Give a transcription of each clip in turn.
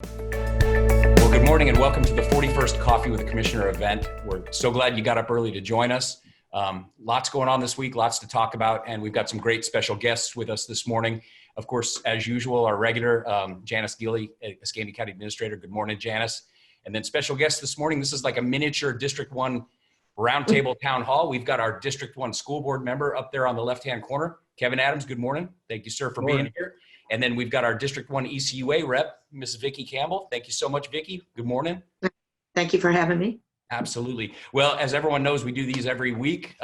Well, good morning and welcome to the 41st Coffee with the Commissioner event. We're so glad you got up early to join us. Lots going on this week, lots to talk about, and we've got some great special guests with us this morning. Of course, as usual, our regular Janice Gilley, Escambia County Administrator. Good morning, Janice. And then special guest this morning, this is like a miniature District 1 roundtable town hall. We've got our District 1 school board member up there on the left-hand corner, Kevin Adams. Good morning. Thank you, sir, for being here. And then we've got our District 1 ECUA rep, Ms. Vicki Campbell. Thank you so much, Vicki. Good morning. Thank you for having me. Absolutely. Well, as everyone knows, we do these every week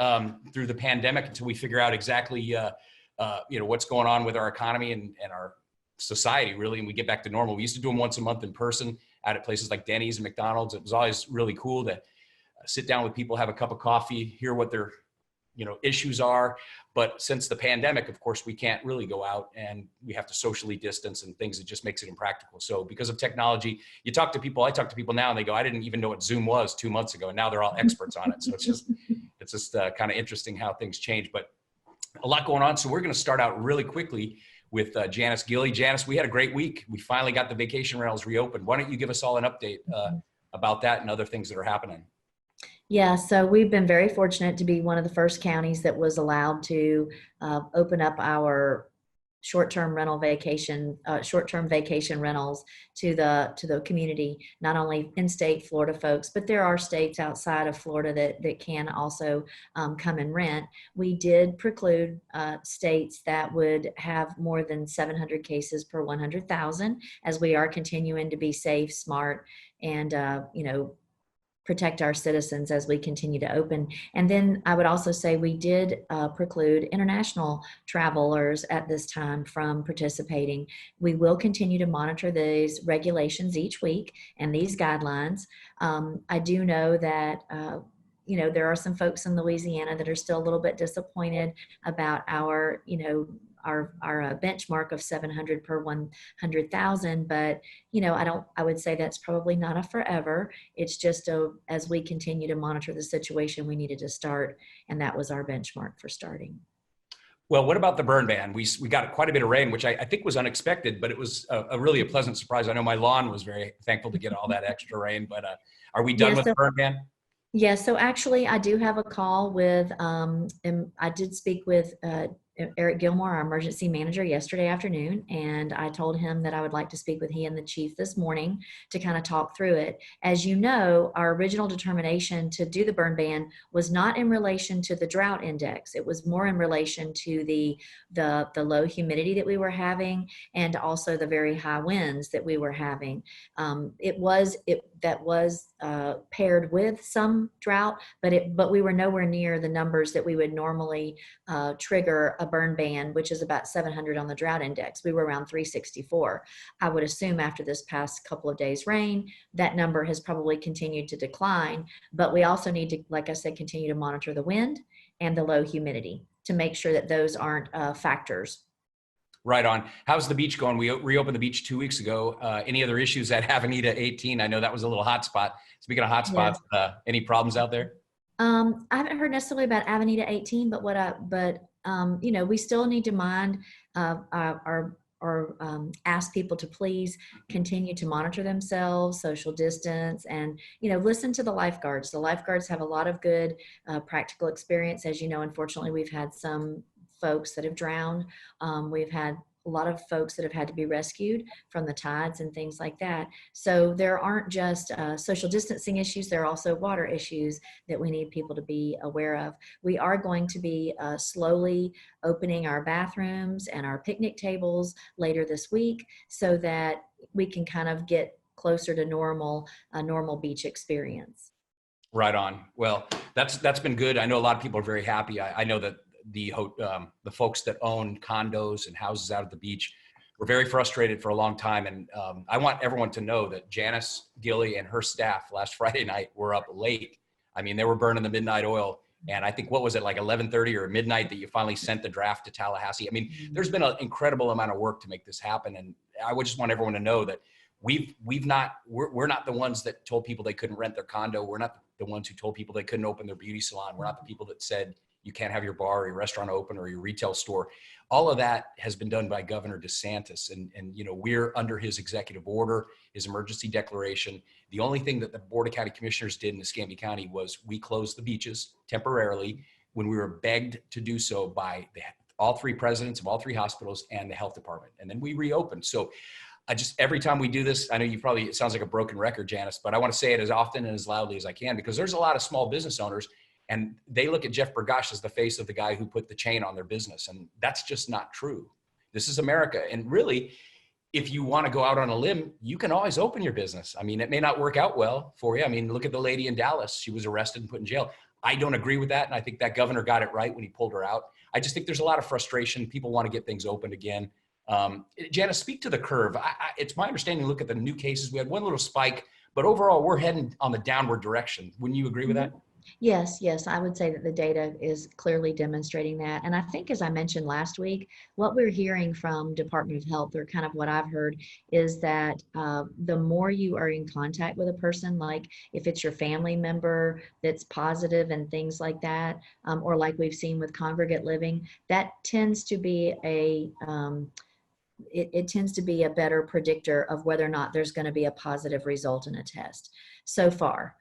through the pandemic until we figure out exactly what's going on with our economy and our society, really, and we get back to normal. We used to do them once a month in person out at places like Denny's and McDonald's. It was always really cool to sit down with people, have a cup of coffee, hear what their issues are. But since the pandemic, of course, we can't really go out and we have to socially distance and things. It just makes it impractical. So because of technology, I talk to people now and they go, I didn't even know what Zoom was 2 months ago. And now they're all experts on it. So it's just kind of interesting how things change, but a lot going on. So we're going to start out really quickly with Janice Gilley. Janice, we had a great week. We finally got the vacation rentals reopened. Why don't you give us all an update about that and other things that are happening? Yeah, so we've been very fortunate to be one of the first counties that was allowed to open up our short-term vacation rentals to the community, not only in-state Florida folks, but there are states outside of Florida that can also come and rent. We did preclude states that would have more than 700 cases per 100,000, as we are continuing to be safe, smart, and protect our citizens as we continue to open. And then I would also say we did preclude international travelers at this time from participating. We will continue to monitor these regulations each week and these guidelines. I do know that there are some folks in Louisiana that are still a little bit disappointed about our benchmark of 700 per 100,000, but I would say that's probably not a forever. It's just as we continue to monitor the situation, we needed to start, and that was our benchmark for starting. Well, what about the burn ban? We got quite a bit of rain, which I think was unexpected, but it was really a pleasant surprise. I know my lawn was very thankful to get all that extra rain, but are we done with the burn ban? Yeah, so actually I do have a call with, I did speak with Eric Gilmore, our emergency manager, yesterday afternoon, and I told him that I would like to speak with he and the chief this morning to kind of talk through it. As you know, our original determination to do the burn ban was not in relation to the drought index. It was more in relation to the low humidity that we were having and also the very high winds that we were having. That was paired with some drought, but we were nowhere near the numbers that we would normally trigger a burn ban, which is about 700 on the drought index. We were around 364. I would assume after this past couple of days rain, that number has probably continued to decline, but we also need to, like I said, continue to monitor the wind and the low humidity to make sure that those aren't factors. Right on. How's the beach going? We reopened the beach 2 weeks ago. Any other issues at Avenida 18? I know that was a little hot spot. Speaking of hot spots, any problems out there? I haven't heard necessarily about Avenida 18, but we still need to mind ask people to please continue to monitor themselves, social distance, and listen to the lifeguards. The lifeguards have a lot of good practical experience. As you know, unfortunately, we've had some folks that have drowned. We've had a lot of folks that have had to be rescued from the tides and things like that. So there aren't just social distancing issues, there are also water issues that we need people to be aware of. We are going to be slowly opening our bathrooms and our picnic tables later this week so that we can kind of get closer to a normal beach experience. Right on. Well, that's been good. I know a lot of people are very happy. I know that the folks that own condos and houses out at the beach were very frustrated for a long time. And I want everyone to know that Janice Gilley and her staff last Friday night were up late. I mean, they were burning the midnight oil. And I think, what was it, like 11:30 or midnight that you finally sent the draft to Tallahassee? I mean, there's been an incredible amount of work to make this happen. And I would just want everyone to know that we're not the ones that told people they couldn't rent their condo. We're not the ones who told people they couldn't open their beauty salon. We're not the people that said, you can't have your bar or your restaurant open or your retail store. All of that has been done by Governor DeSantis. And we're under his executive order, his emergency declaration. The only thing that the Board of County Commissioners did in Escambia County was we closed the beaches temporarily when we were begged to do so by all three presidents of all three hospitals and the health department. And then we reopened. So every time we do this, I know it sounds like a broken record, Janice, but I want to say it as often and as loudly as I can, because there's a lot of small business owners and they look at Jeff Bergosh as the face of the guy who put the chain on their business. And that's just not true. This is America. And really, if you want to go out on a limb, you can always open your business. I mean, it may not work out well for you. I mean, look at the lady in Dallas. She was arrested and put in jail. I don't agree with that. And I think that governor got it right when he pulled her out. I just think there's a lot of frustration. People want to get things opened again. Janice, speak to the curve. It's my understanding, look at the new cases. We had one little spike, but overall we're heading on the downward direction. Wouldn't you agree with that? Yes, I would say that the data is clearly demonstrating that. And I think, as I mentioned last week, what we're hearing from Department of Health, or kind of what I've heard, is that the more you are in contact with a person, like if it's your family member that's positive and things like that, or like we've seen with congregate living, that tends to be it tends to be a better predictor of whether or not there's going to be a positive result in a test so far.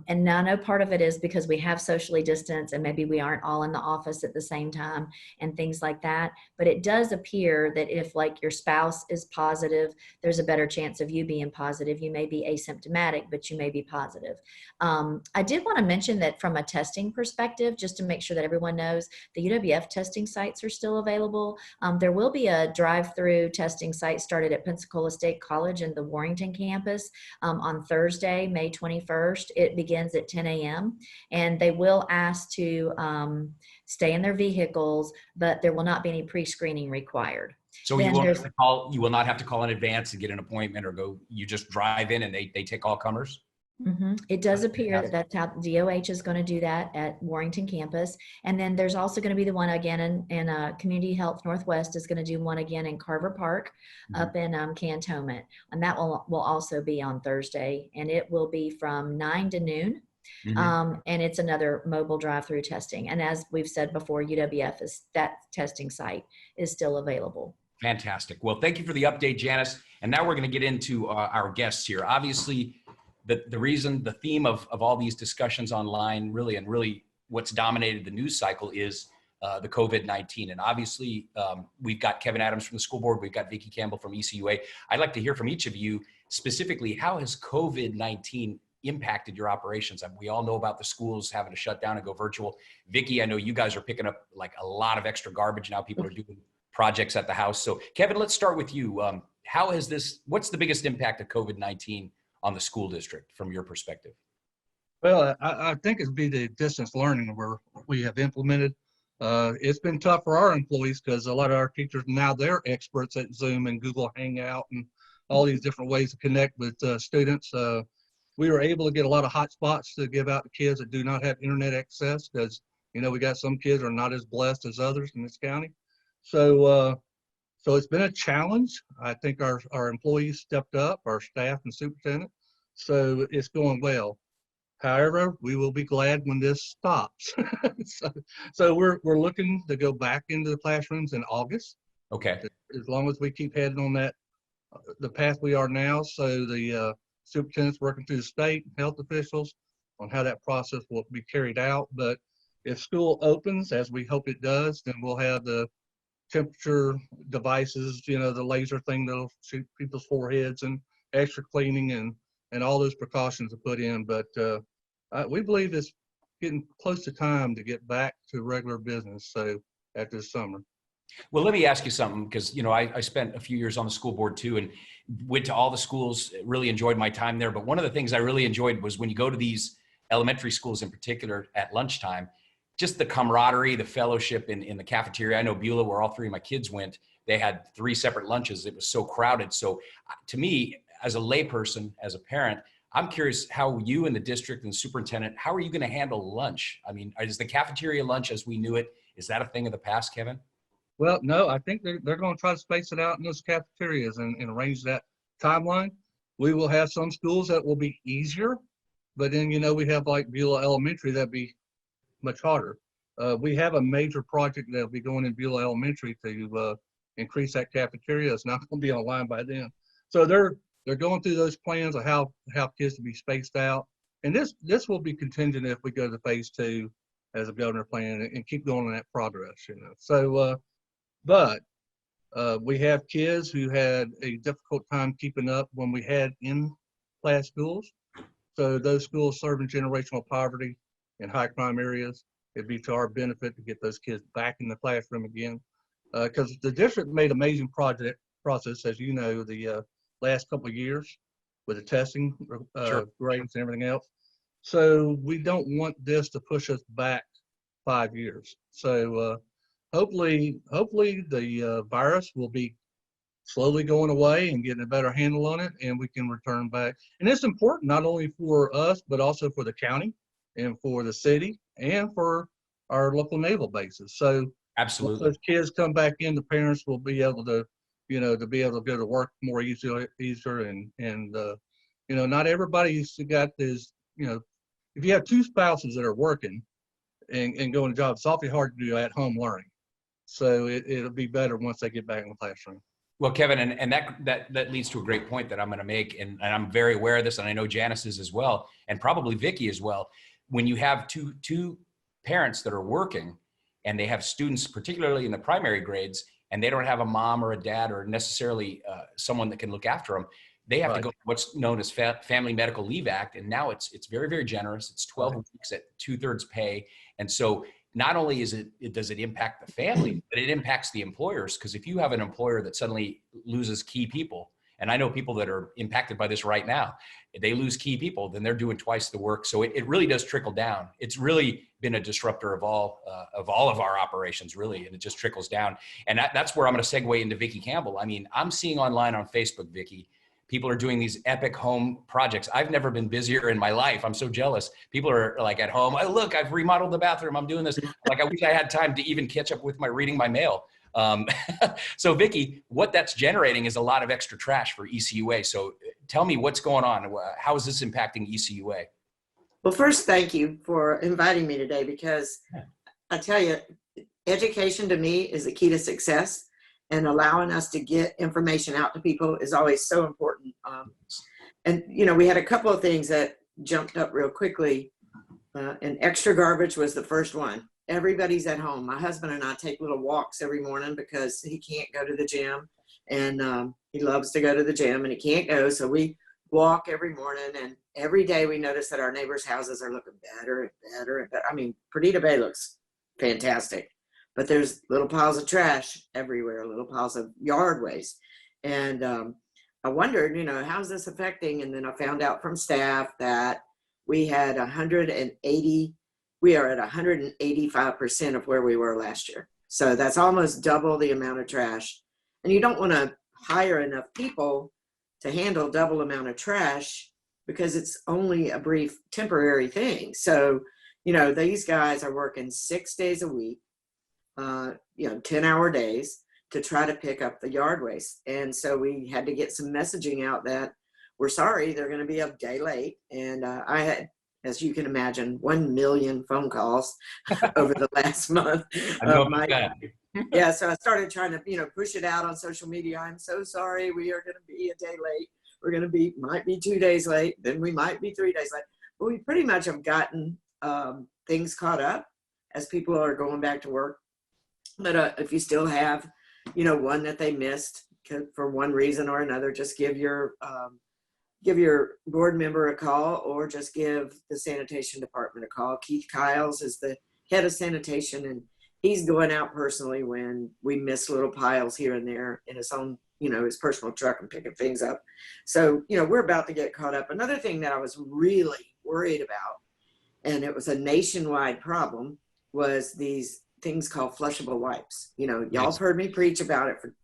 And now I know part of it is because we have socially distanced and maybe we aren't all in the office at the same time and things like that. But it does appear that if like your spouse is positive, there's a better chance of you being positive. You may be asymptomatic, but you may be positive. I did want to mention that from a testing perspective, just to make sure that everyone knows, the UWF testing sites are still available. There will be a drive-through testing site started at Pensacola State College in the Warrington campus on Thursday, May 21st. It begins at 10 a.m. and they will ask to stay in their vehicles, but there will not be any pre-screening required. So you will not have to call in advance to get an appointment or go, you just drive in and they take all comers? Mm-hmm. It does appear that that's how DOH is going to do that at Warrington campus. And then there's also going to be the one again in Community Health Northwest is going to do one again in Carver Park up in Cantonment. And that will also be on Thursday. And it will be from 9 to noon. And it's another mobile drive-through testing. And as we've said before, UWF that testing site is still available. Fantastic. Well, thank you for the update, Janice. And now we're going to get into our guests here. Obviously, the theme of all these discussions online really what's dominated the news cycle is the COVID-19. And obviously we've got Kevin Adams from the school board. We've got Vicki Campbell from ECUA. I'd like to hear from each of you specifically, how has COVID-19 impacted your operations? We all know about the schools having to shut down and go virtual. Vicki, I know you guys are picking up like a lot of extra garbage now. People are doing projects at the house. So Kevin, let's start with you. What's the biggest impact of COVID-19 on the school district from your perspective? Well, I think it'd be the distance learning where we have implemented. It's been tough for our employees because a lot of our teachers now, they're experts at Zoom and Google Hangout and all these different ways to connect with students. We were able to get a lot of hotspots to give out to kids that do not have internet access because, we got some kids are not as blessed as others in this county. So it's been a challenge. I think our employees stepped up, our staff and superintendent. So it's going well. However, we will be glad when this stops. so we're looking to go back into the classrooms in August. Okay. As long as we keep heading on the path we are now. So the superintendent's working through the state health officials on how that process will be carried out. But if school opens, as we hope it does, then we'll have the temperature devices, the laser thing that'll shoot people's foreheads and extra cleaning and all those precautions to put in. But we believe it's getting close to time to get back to regular business. So after the summer. Well, let me ask you something, because, I spent a few years on the school board too, and went to all the schools, really enjoyed my time there. But one of the things I really enjoyed was when you go to these elementary schools in particular at lunchtime, just the camaraderie, the fellowship in the cafeteria. I know Beulah, where all three of my kids went, they had 3 separate lunches. It was so crowded. So to me, as a layperson, as a parent, I'm curious how you and the district and the superintendent, how are you going to handle lunch? I mean, is the cafeteria lunch as we knew it, is that a thing of the past, Kevin? Well, no, I think they're going to try to space it out in those cafeterias and arrange that timeline. We will have some schools that will be easier, but then, we have like Beulah Elementary, that'd be much harder. We have a major project that'll be going in Beulah Elementary to increase that cafeteria. It's not going to be online by then. So they're going through those plans of how kids to be spaced out. And this will be contingent if we go to phase 2 as a governor plan and keep going on that progress, you know. So, but we have kids who had a difficult time keeping up when we had in-class schools. So those schools serving generational poverty in high crime areas, it'd be to our benefit to get those kids back in the classroom again. Because the district made amazing process, as you know, the last couple of years with the testing Sure. grades and everything else. So we don't want this to push us back 5 years. So hopefully the virus will be slowly going away and getting a better handle on it, and we can return back. And it's important not only for us, but also for the county and for the city and for our local naval bases. So Absolutely. once those kids come back in, the parents will be able to, you know, to be able to go to work more easier and you know, not everybody's got this, you know, if you have 2 spouses that are working and going to jobs, it's awfully hard to do at-home learning. So it'll be better once they get back in the classroom. Well, Kevin, and that leads to a great point that I'm going to make, and I'm very aware of this, and I know Janice is as well, and probably Vicky as well. When you have two parents that are working, and they have students, particularly in the primary grades, and they don't have a mom or a dad or necessarily someone that can look after them, they have to go to what's known as Family Medical Leave Act, and now it's very, very generous. It's 12 weeks at 2/3 pay, and so not only does it impact the family, but it impacts the employers, because if you have an employer that suddenly loses key people, and I know people that are impacted by this right now, if they lose key people, then they're doing twice the work. So it really does trickle down. It's really been a disruptor of all of our operations, really, and it just trickles down. And that's where I'm going to segue into Vicky Campbell. I mean, I'm seeing online on Facebook, Vicky, people are doing these epic home projects. I've never been busier in my life. I'm so jealous. People are like at home. Oh, look, I've remodeled the bathroom. I'm doing this. Like, I wish I had time to even catch up with reading my mail. So Vicky, what that's generating is a lot of extra trash for ECUA. So tell me what's going on. How is this impacting ECUA? Well, first, thank you for inviting me today, because I tell you, education to me is the key to success, and allowing us to get information out to people is always so important. And, you know, we had a couple of things that jumped up real quickly, and extra garbage was the first one. Everybody's at home. My husband and I take little walks every morning because he can't go to the gym, and he loves to go to the gym and he can't go. So we walk every morning, and every day we notice that our neighbors' houses are looking better and better and better. I mean, Perdita Bay looks fantastic, but there's little piles of trash everywhere, little piles of yard waste. And I wondered, you know, how's this affecting? And then I found out from staff that we had 180, we are at 185% of where we were last year. So that's almost double the amount of trash. And you don't want to hire enough people to handle double amount of trash, because it's only a brief temporary thing. So, you know, these guys are working 6 days a week, you know, 10-hour days to try to pick up the yard waste. And so we had to get some messaging out that we're sorry, they're going to be a day late. And I had, as you can imagine, 1 million phone calls over the last month. Yeah, so I started trying to, you know, push it out on social media. I'm so sorry, we are going to be a day late. We're going to be, might be 2 days late, then we might be 3 days late. But we pretty much have gotten things caught up as people are going back to work. But if you still have, you know, one that they missed for one reason or another, just give your board member a call, or just give the sanitation department a call. Keith Kiles is the head of sanitation, and he's going out personally when we miss little piles here and there in his own, you know, his personal truck, and picking things up. So, you know, we're about to get caught up. Another thing that I was really worried about, and it was a nationwide problem, was these things called flushable wipes. You know, y'all have heard me preach about it for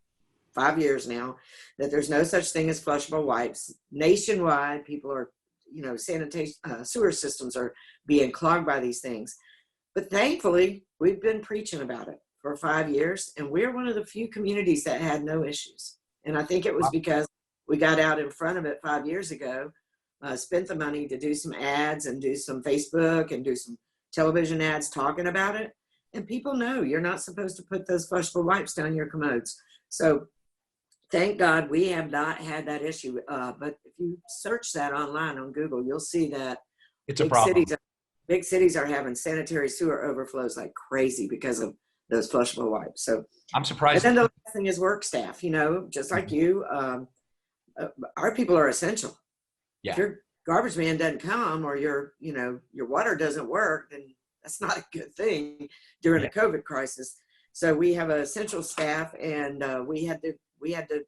5 years now, that there's no such thing as flushable wipes. Nationwide, people are, you know, sanitation, sewer systems are being clogged by these things. But thankfully, we've been preaching about it for 5 years, and we're one of the few communities that had no issues. And I think it was because we got out in front of it 5 years ago, spent the money to do some ads and do some Facebook and do some television ads talking about it. And people know you're not supposed to put those flushable wipes down your commodes. So thank God we have not had that issue. But if you search that online on Google, you'll see that It's a problem. big cities are having sanitary sewer overflows like crazy because of those flushable wipes. So, I'm and surprised. then the last thing is work staff, just like you, our people are essential. Yeah. If your garbage man doesn't come or your water doesn't work, then that's not a good thing during Yeah. the COVID crisis. So we have an essential staff, and we had to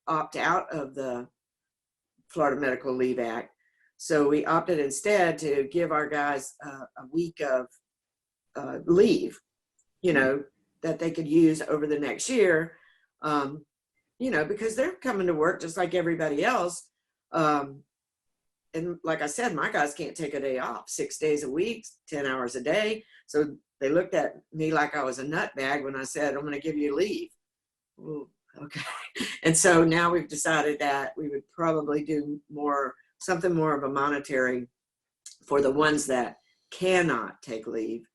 opt out of the Florida Medical Leave Act. So we opted instead to give our guys a week of leave, that they could use over the next year, because they're coming to work just like everybody else. And like I said, my guys can't take a day off 6 days a week, 10 hours a day. So they looked at me like I was a nutbag when I said, I'm going to give you leave. Well, okay. And so now we've decided that we would probably do something more of a monetary for the ones that cannot take leave,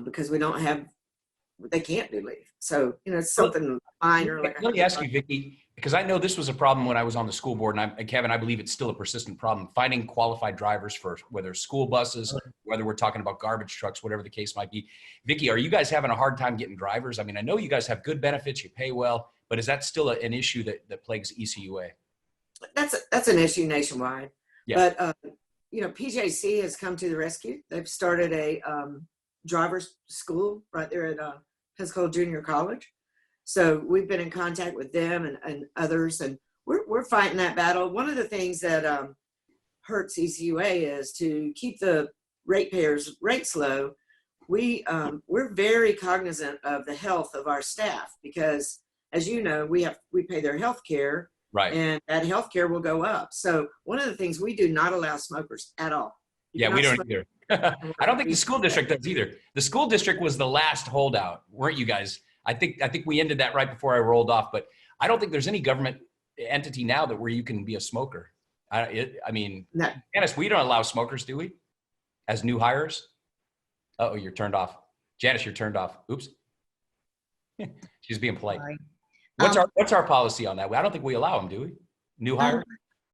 because they can't do leave. So, it's something minor. Let me ask you, Vicki, because I know this was a problem when I was on the school board, and Kevin, I believe it's still a persistent problem, finding qualified drivers for whether school buses, whether we're talking about garbage trucks, whatever the case might be. Vicki, are you guys having a hard time getting drivers? I mean, I know you guys have good benefits, you pay well, but is that still an issue that plagues ECUA? That's an issue nationwide. Yeah. But, PJC has come to the rescue. They've started a driver's school right there at Pensacola Junior College. So we've been in contact with them and others, and we're fighting that battle. One of the things that hurts ECUA is to keep the ratepayers' rates low. We're very cognizant of the health of our staff because, as you know, we pay their health care, Right. and that health care will go up. So one of the things we do not allow smokers at all. Yeah, we don't either. I don't think the school district does either. The school district was the last holdout, weren't you guys? I think we ended that right before I rolled off, but I don't think there's any government entity now where you can be a smoker. No. Janice, we don't allow smokers, do we? As new hires? Oh, you're turned off. Janice, you're turned off. Oops. She's being polite. Sorry. What's our policy on that? I don't think we allow them, do we? New hires?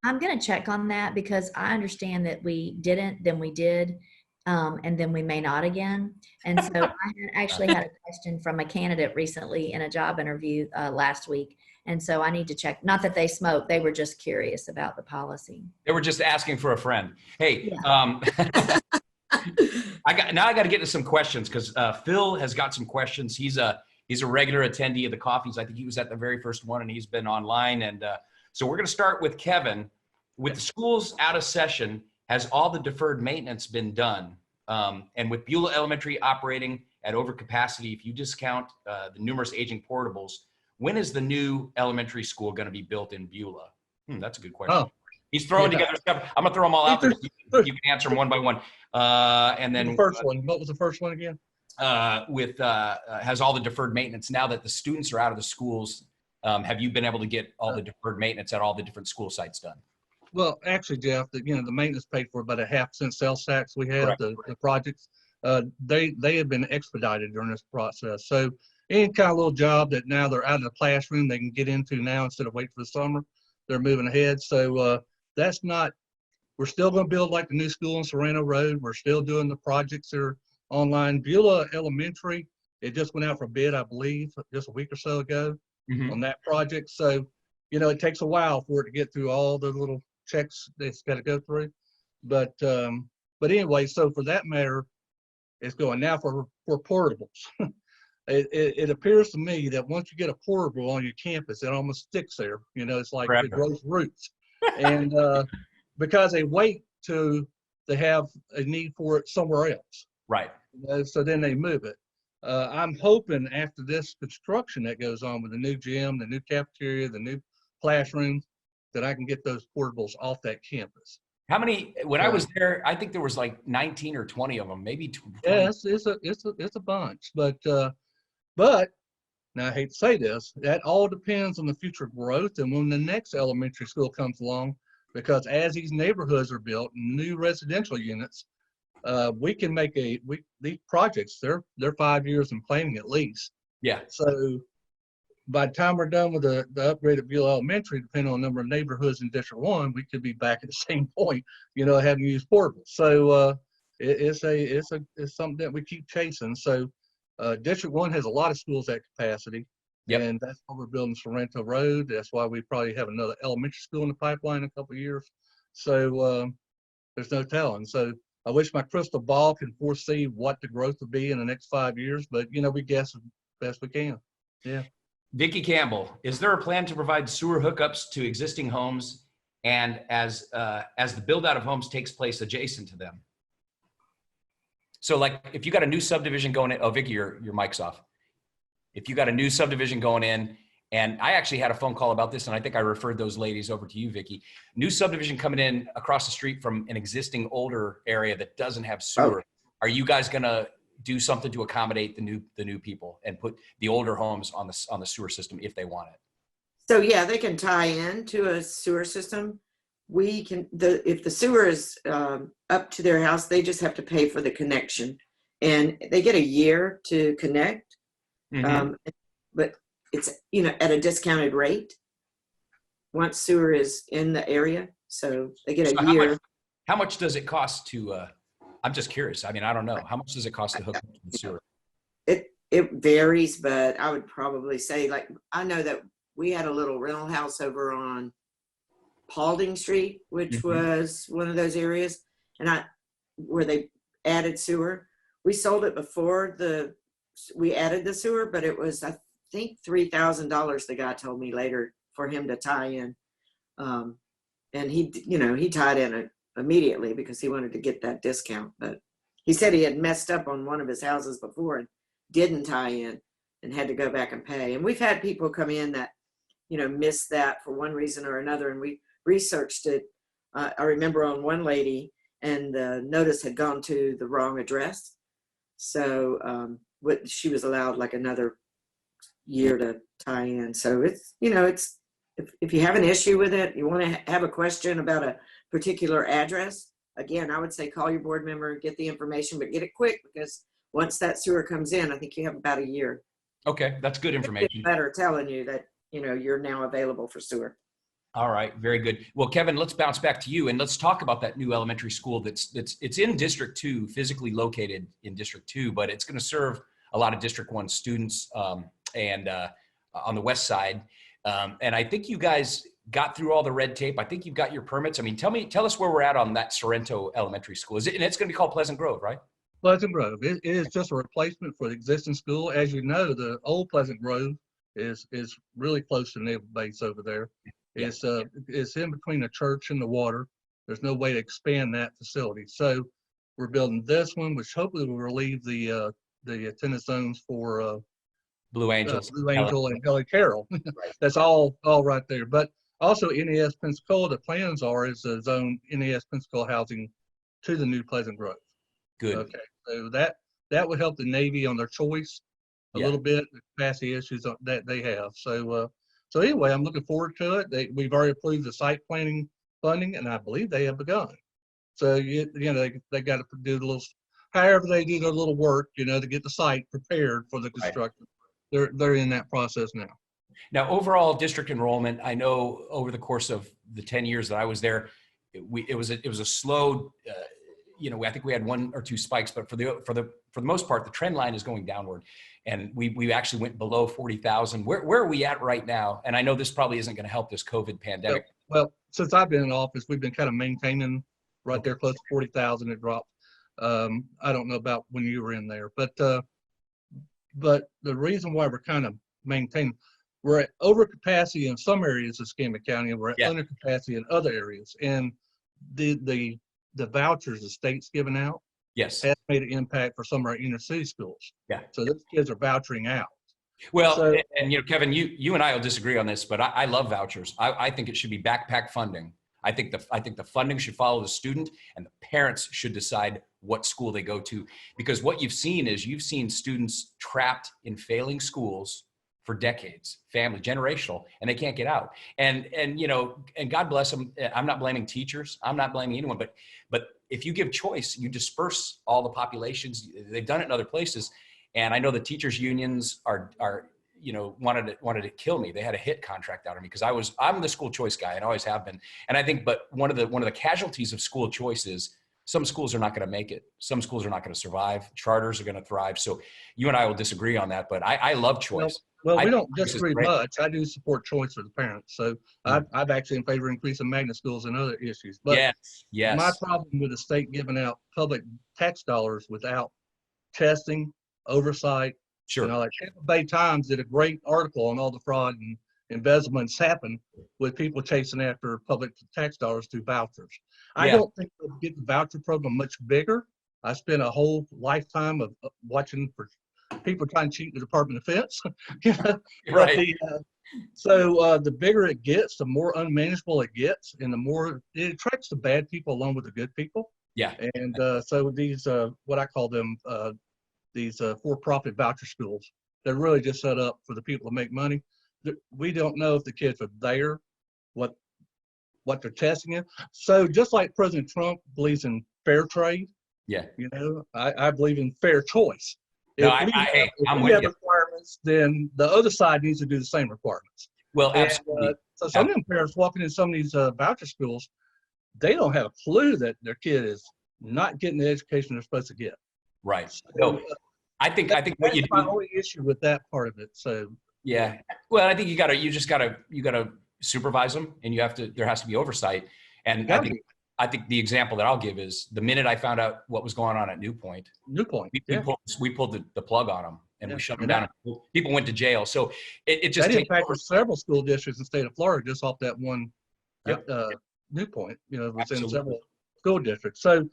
I'm going to check on that because I understand that we didn't, then we did, and then we may not again. And so I actually had a question from a candidate recently in a job interview last week. And so I need to check. Not that they smoke, they were just curious about the policy. They were just asking for a friend. Hey, Yeah. I got to get to some questions because Phil has got some questions. He's a regular attendee of the coffees. I think he was at the very first one, and he's been online. And so we're going to start with Kevin. With the schools out of session, has all the deferred maintenance been done? And with Beulah Elementary operating at overcapacity, if you discount the numerous aging portables, when is the new elementary school going to be built in Beulah? That's a good question. Oh, He's throwing together stuff. I'm gonna throw them all out there. You can answer them one by one. And then the first one. What was the first one again? Has all the deferred maintenance now that the students are out of the schools? Have you been able to get all the deferred maintenance at all the different school sites done? Well, actually, Jeff, the maintenance paid for about a half-cent sales tax we had, the projects. They have been expedited during this process. So any kind of little job that now they're out of the classroom, they can get into now instead of waiting for the summer, they're moving ahead. So that's not, we're still going to build like the new school on Serrano Road. We're still doing the projects that are online. Beulah Elementary, it just went out for bid, I believe, just a week or so ago on that project. So, it takes a while for it to get through all the little checks it's got to go through. But anyway, so for that matter, it's going now for portables. It appears to me that once you get a portable on your campus, it almost sticks there. It's like it grows roots. And because they wait to they have a need for it somewhere else. Right. So then they move it. I'm hoping after this construction that goes on with the new gym, the new cafeteria, the new classrooms, that I can get those portables off that campus. How many? When I was there, I think there was like 19 or 20 of them, maybe 20. Yeah, it's a bunch. But now I hate to say this, that all depends on the future growth and when the next elementary school comes along, because as these neighborhoods are built, new residential units, we can make these projects, they're 5 years in planning at least. Yeah. So by the time we're done with the upgrade at Buell Elementary, depending on the number of neighborhoods in District 1, we could be back at the same point, having used portables. So it's something that we keep chasing. So District 1 has a lot of schools at capacity. Yep. And that's why we're building Sorrento Road. That's why we probably have another elementary school in the pipeline in a couple of years. So there's no telling. So I wish my crystal ball could foresee what the growth would be in the next 5 years, but we guess as best we can. Yeah. Vicki Campbell, is there a plan to provide sewer hookups to existing homes, and as the build out of homes takes place adjacent to them? So like if you got a new subdivision going in, oh, Vicki, your mic's off. If you got a new subdivision going in, and I actually had a phone call about this, and I think I referred those ladies over to you, Vicki. New subdivision coming in across the street from an existing older area that doesn't have sewer. Oh. Are you guys gonna do something to accommodate the new people and put the older homes on the sewer system if they want it? So yeah, they can tie in to a sewer system. We can, if the sewer is up to their house, they just have to pay for the connection, and they get a year to connect. Mm-hmm. But it's, at a discounted rate once sewer is in the area. So they get a year. How much does it cost to, I'm just curious. I mean, I don't know. How much does it cost to hook up to the sewer? It varies, but I would probably say, like, I know that we had a little rental house over on Paulding Street, which mm-hmm. was one of those areas, and where they added sewer. We sold it before we added the sewer, but it was, I think, $3,000, the guy told me later, for him to tie in. And he tied in immediately because he wanted to get that discount. But he said he had messed up on one of his houses before and didn't tie in and had to go back and pay. And we've had people come in that, missed that for one reason or another. And we researched it. I remember on one lady, and the notice had gone to the wrong address. So she was allowed like another year to tie in. So it's, if you have an issue with it, you want to have a question about a particular address, again, I would say call your board member, get the information, but get it quick, because once that sewer comes in, I think you have about a year. Okay, that's good information. It's better telling you that, you're now available for sewer. All right, very good. Well, Kevin, let's bounce back to you and let's talk about that new elementary school it's in District 2, physically located in District 2, but it's going to serve a lot of District 1 students and on the west side. And I think you guys got through all the red tape. I think you've got your permits. I mean, tell us where we're at on that Sorrento Elementary School. And it's going to be called Pleasant Grove, right? Pleasant Grove. It is just a replacement for the existing school. As you know, the old Pleasant Grove is really close to Naval Base over there. It's in between the church and the water. There's no way to expand that facility. So we're building this one, which hopefully will relieve the attendance zones for Blue Angels, Blue Angel and Helen Carroll. Right. That's all right there. But also NES Pensacola, the plans is to zone NES Pensacola housing to the new Pleasant Grove. Good. Okay. So that would help the Navy on their choice a little bit, the capacity issues that they have. So anyway, I'm looking forward to it. We've already approved the site planning funding, and I believe they have begun. So they got to do a little, however they do their little work, to get the site prepared for the construction. Right. They're in that process now. Now, overall district enrollment, I know over the course of the 10 years that I was there, it was a slow. I think we had one or two spikes, but for the most part, the trend line is going downward, and we actually went below 40,000. Where are we at right now? And I know this probably isn't going to help this COVID pandemic. Well, since I've been in office, we've been kind of maintaining right there close to 40,000. It dropped. I don't know about when you were in there, but the reason why we're kind of maintaining, we're at over capacity in some areas of Escambia County, and we're at under capacity in other areas. And the vouchers the state's giving out has made an impact for some of our inner city schools. Yeah. So those kids are vouchering out. Well, and Kevin, you and I will disagree on this, but I love vouchers. I think it should be backpack funding. I think the funding should follow the student, and the parents should decide what school they go to, because what you've seen is students trapped in failing schools for decades, family, generational, and they can't get out. And God bless them. I'm not blaming teachers. I'm not blaming anyone, but if you give choice, you disperse all the populations. They've done it in other places. And I know the teachers unions are wanted to kill me. They had a hit contract out of me because I'm the school choice guy and always have been. And I think, but one of the casualties of school choice is some schools are not going to make it. Some schools are not going to survive. Charters are going to thrive. So you and I will disagree on that, but I love choice. Well, I we think don't choice is disagree great. much. I do support choice for the parents. So I'm actually in favor of increasing magnet schools and other issues. But Yes. my problem with the state giving out public tax dollars without testing, oversight, Sure. like Tampa Bay Times did a great article on all the fraud and embezzlements happen with people chasing after public tax dollars through vouchers. I Yeah. don't think they'll get the voucher program much bigger. I spent a whole lifetime of watching for people trying to cheat the Department of Defense. Right. The bigger it gets, the more unmanageable it gets, and the more it attracts the bad people along with the good people. Yeah. And so these, what I call them, these for-profit voucher schools, they're really just set up for the people to make money. We don't know if the kids are there, what they're testing in. So just like President Trump believes in fair trade, Yeah. I believe in fair choice. No, If I'm we with have you. requirements, then the other side needs to do the same requirements. Well, And, absolutely. so some of them parents walking in some of these voucher schools, they don't have a clue that their kid is not getting the education they're supposed to get. Right. So, No, I think what you that's my do. only issue with that part of it. So Yeah. Well, I think you gotta supervise them, and there has to be oversight. And I think the example that I'll give is the minute I found out what was going on at New Point, New Point. we pulled the plug on them and Yeah. we shut them down. People went to jail. So it just That takes impacted several school districts in the state of Florida just off that one Yep. New Point, it was in Absolutely. several school districts. So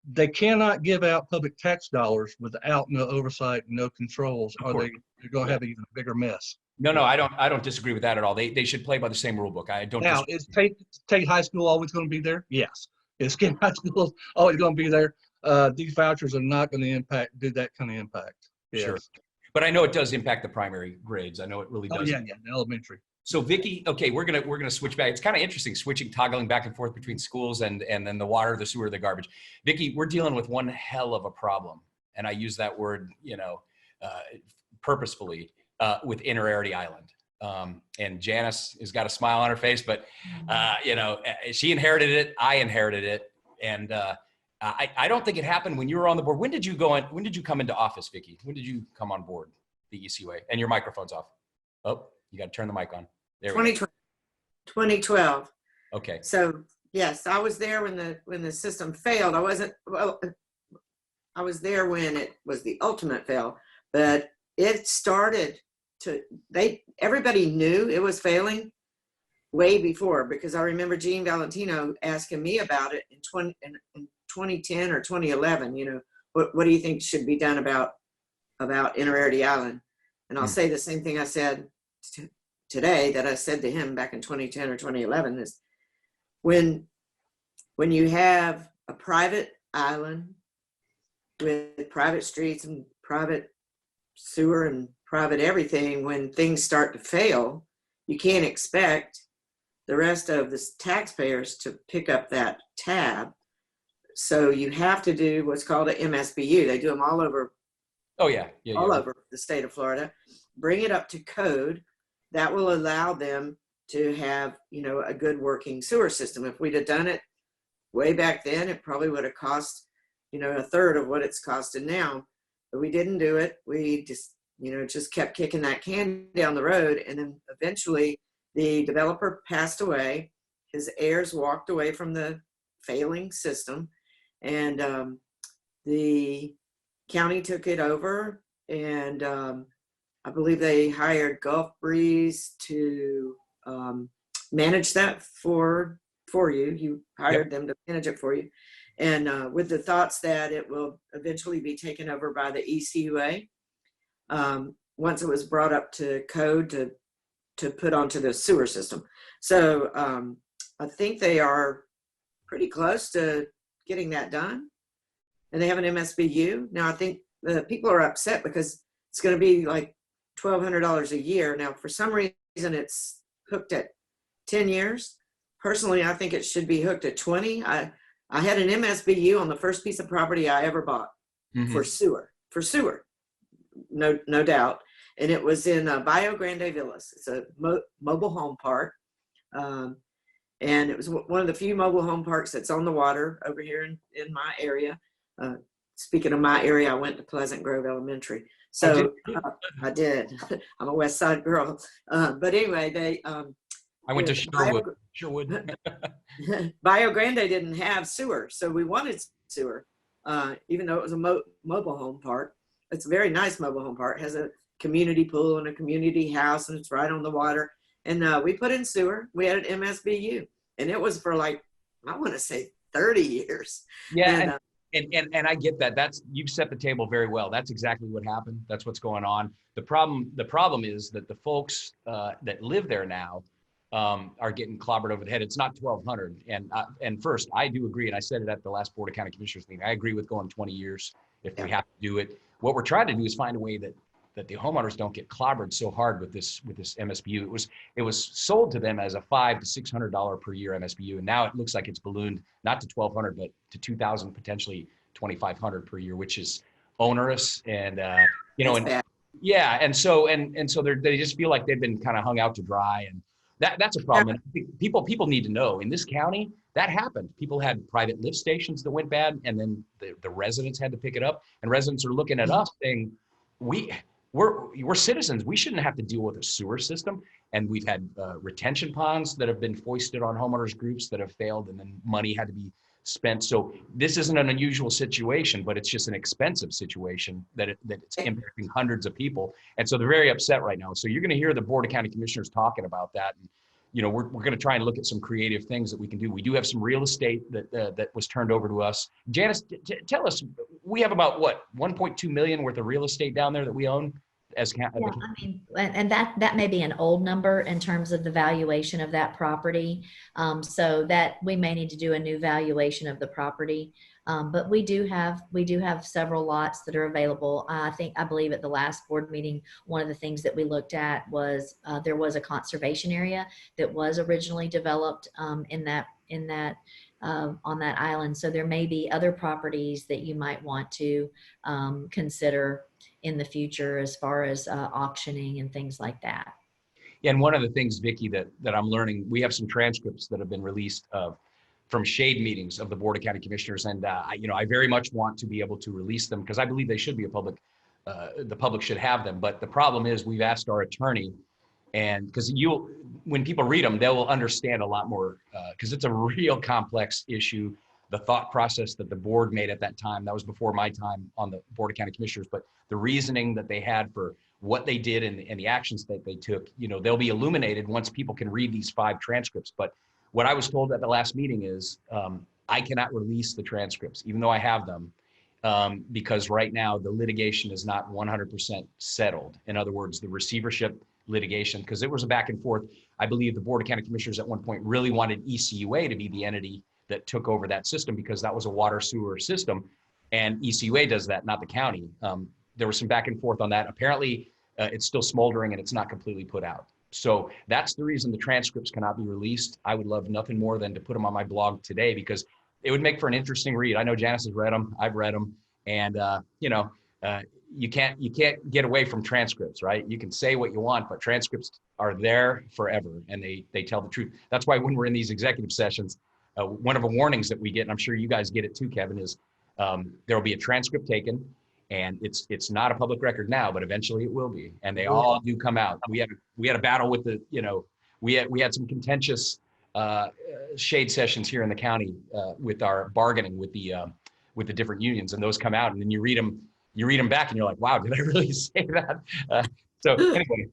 they cannot give out public tax dollars without no oversight, no controls, Of or course. they're going to have an even bigger mess. No, I don't disagree with that at all. They should play by the same rule book. I don't. Now, is Tate High School always going to be there? Yes. Is King High School always going to be there? These vouchers are not going to do that kind of impact. Yes. Sure. But I know it does impact the primary grades. I know it really does. Oh, yeah, the elementary. So Vicki, okay, we're gonna switch back. It's kind of interesting toggling back and forth between schools and then the water, the sewer, the garbage. Vicki, we're dealing with one hell of a problem, and I use that word, purposefully with Inner Island. And Janice has got a smile on her face, but she inherited it. I inherited it, and I don't think it happened when you were on the board. When did you come into office, Vicki? When did you come on board the ECUA? And your microphone's off. Oh, you got to turn the mic on. There we go. 2012. Okay. So yes, I was there when the system failed. I was there when it was the ultimate fail, but it started everybody knew it was failing way before, because I remember Gene Valentino asking me about it in 2010 or 2011, what do you think should be done about Inner Island? And I'll say the same thing I said today that I said to him back in 2010 or 2011 is when you have a private island with private streets and private sewer and private everything, when things start to fail, you can't expect the rest of the taxpayers to pick up that tab. So you have to do what's called an MSBU. They do them all over. Oh yeah. All over the state of Florida. Bring it up to code. That will allow them to have, a good working sewer system. If we'd have done it way back then, it probably would have cost, a third of what it's costing now. But we didn't do it. We just kept kicking that can down the road. And then eventually the developer passed away. His heirs walked away from the failing system. And the county took it over. And I believe they hired Gulf Breeze to manage that for you. You hired them to manage it for you. And with the thoughts that it will eventually be taken over by the ECUA once it was brought up to code to put onto the sewer system. So I think they are pretty close to getting that done. And they have an MSBU. Now I think the people are upset because it's going to be like $1,200 a year. Now, for some reason, it's hooked at 10 years. Personally, I think it should be hooked at 20. I had an MSBU on the first piece of property I ever bought for sewer, no doubt. And it was in Bio Grande Villas. It's a mobile home park. And it was one of the few mobile home parks that's on the water over here in my area. Speaking of my area, I went to Pleasant Grove Elementary. So I did. I'm a West Side girl. But anyway, I went to Sherwood. Bio Grande didn't have sewer, so we wanted sewer, even though it was a mobile home park. It's a very nice mobile home park. It has a community pool and a community house, and it's right on the water. And we put in sewer. We had an MSBU, and it was for like, I want to say 30 years. Yeah, and I get that. You've set the table very well. That's exactly what happened. That's what's going on. The problem is that the folks that live there now are getting clobbered over the head. It's not 1,200. And first, I do agree, and I said it at the last Board of County Commissioners meeting. I agree with going 20 years if we have to do it. What we're trying to do is find a way that the homeowners don't get clobbered so hard with this MSBU. It was sold to them as a $500 to $600 per year MSBU, and now it looks like it's ballooned not to 1,200 but to 2,000, potentially 2,500 per year, which is onerous. And and so they just feel like they've been kind of hung out to dry, and that's a problem. And I think people need to know in this county that happened. People had private lift stations that went bad, and then the residents had to pick it up, and residents are looking at us saying, we're citizens. We shouldn't have to deal with a sewer system. And we've had retention ponds that have been foisted on homeowners groups that have failed, and then money had to be spent. So this isn't an unusual situation, but it's just an expensive situation that it's impacting hundreds of people. And so they're very upset right now. So you're going to hear the Board of County Commissioners talking about that. And, we're going to try and look at some creative things that we can do. We do have some real estate that was turned over to us. Janice, tell us, we have about 1.2 million worth of real estate down there that we own. And that may be an old number in terms of the valuation of that property. So that we may need to do a new valuation of the property. But we do have several lots that are available. I believe at the last board meeting, one of the things that we looked at was there was a conservation area that was originally developed on that island. So there may be other properties that you might want to consider in the future as far as auctioning and things like that. Yeah, and one of the things, Vicki, that I'm learning, we have some transcripts that have been released from shade meetings of the Board of County Commissioners, and I very much want to be able to release them because I believe they should be the public should have them. But the problem is we've asked our attorney, and because when people read them, they will understand a lot more because it's a real complex issue. The thought process that the board made at that time, that was before my time on the Board of County Commissioners, but the reasoning that they had for what they did and the actions that they took, they'll be illuminated once people can read these 5 transcripts. But what I was told at the last meeting is I cannot release the transcripts, even though I have them, because right now the litigation is not 100% settled. In other words, the receivership litigation, because it was a back and forth. I believe the Board of County Commissioners at one point really wanted ECUA to be the entity that took over that system because that was a water sewer system, and ECUA does that, not the county. There was some back and forth on that. Apparently, it's still smoldering and it's not completely put out. So that's the reason the transcripts cannot be released. I would love nothing more than to put them on my blog today because it would make for an interesting read. I know Janice has read them. I've read them, and you can't get away from transcripts, right? You can say what you want, but transcripts are there forever, and they tell the truth. That's why when we're in these executive sessions, one of the warnings that we get, and I'm sure you guys get it too, Kevin, is there will be a transcript taken, and it's not a public record now, but eventually it will be, and they all do come out. We had a battle with we had some contentious shade sessions here in the county with our bargaining with the different unions, and those come out, and then you read them back, and you're like, wow, did I really say that? So anyway,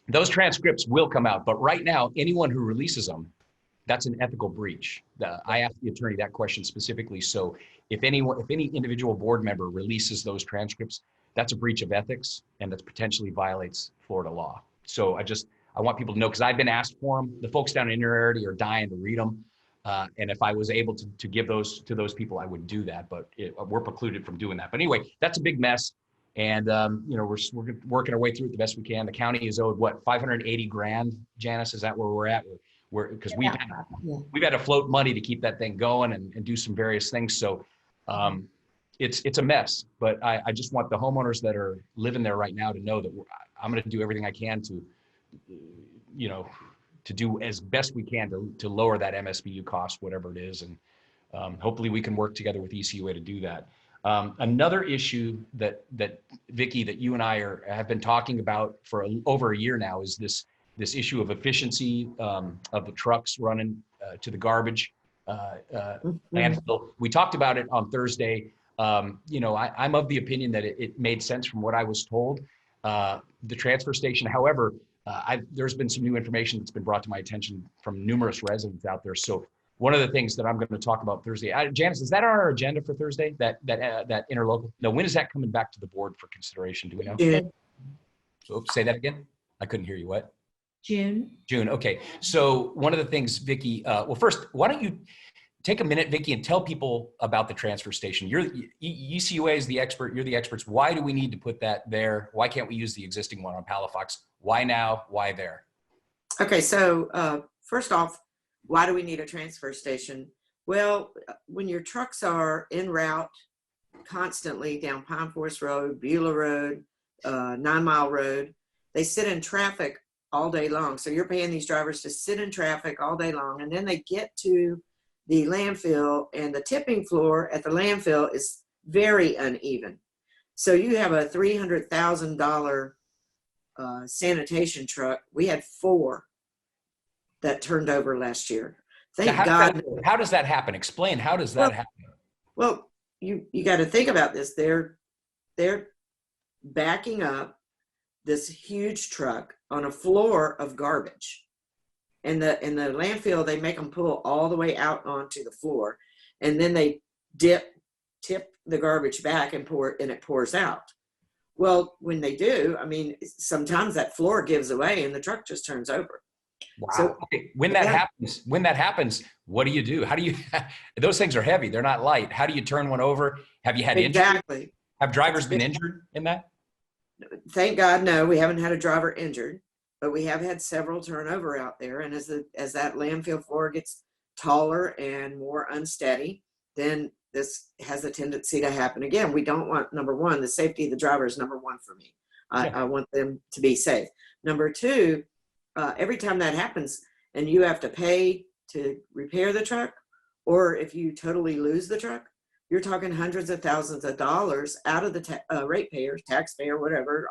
those transcripts will come out, but right now, anyone who releases them, that's an ethical breach. I asked the attorney that question specifically. So if any individual board member releases those transcripts, that's a breach of ethics, and that potentially violates Florida law. So I want people to know, because I've been asked for them. The folks down in your area are dying to read them. And if I was able to give those to those people, I would do that, but we're precluded from doing that. But anyway, that's a big mess. And, we're working our way through it the best we can. The county is owed what, 580 grand, Janice? Is that where we're at? Because Yeah. we've had to float money to keep that thing going and do some various things. So it's a mess, but I just want the homeowners that are living there right now to know that I'm going to do everything I can to do as best we can to lower that MSBU cost, whatever it is. And hopefully we can work together with ECUA to do that. Another issue that Vicki, that you and I have been talking about for over a year now is this issue of efficiency of the trucks running to the garbage landfill. We talked about it on Thursday. I'm of the opinion that it made sense from what I was told. The transfer station, however, there's been some new information that's been brought to my attention from numerous residents out there. So one of the things that I'm going to talk about Thursday, Janice, is that on our agenda for Thursday? That interlocal? No, when is that coming back to the board for consideration? Do we know? June. So say that again. I couldn't hear you. What? June. Okay. So one of the things, Vicki, well, first, why don't you take a minute, Vicki, and tell people about the transfer station. ECUA is the expert. You're the experts. Why do we need to put that there? Why can't we use the existing one on Palafox? Why now? Why there? Okay, so first off, why do we need a transfer station? Well, when your trucks are en route constantly down Pine Forest Road, Beulah Road, 9 Mile Road, they sit in traffic all day long. So you're paying these drivers to sit in traffic all day long, and then they get to the landfill, and the tipping floor at the landfill is very uneven. So you have a $300,000 sanitation truck. We had 4 that turned over last year. Thank God. How does that happen? Explain, how does that happen? Well, you got to think about this. They're backing up this huge truck on a floor of garbage. In the landfill, they make them pull all the way out onto the floor, and then they tip the garbage back and it pours out. Well, when they do, I mean, sometimes that floor gives away and the truck just turns over. Wow. So, okay. When that happens, what do you do? How do you? Those things are heavy. They're not light. How do you turn one over? Have you had exactly? Have drivers been injured in that? Thank God, no. We haven't had a driver injured, but we have had several turnover out there. And as that landfill floor gets taller and more unsteady, then this has a tendency to happen again. We don't want, number one, the safety of the driver is number one for me. I want them to be safe. Number two, every time that happens and you have to pay to repair the truck, or if you totally lose the truck, you're talking hundreds of thousands of dollars out of the ratepayers, taxpayer, whatever,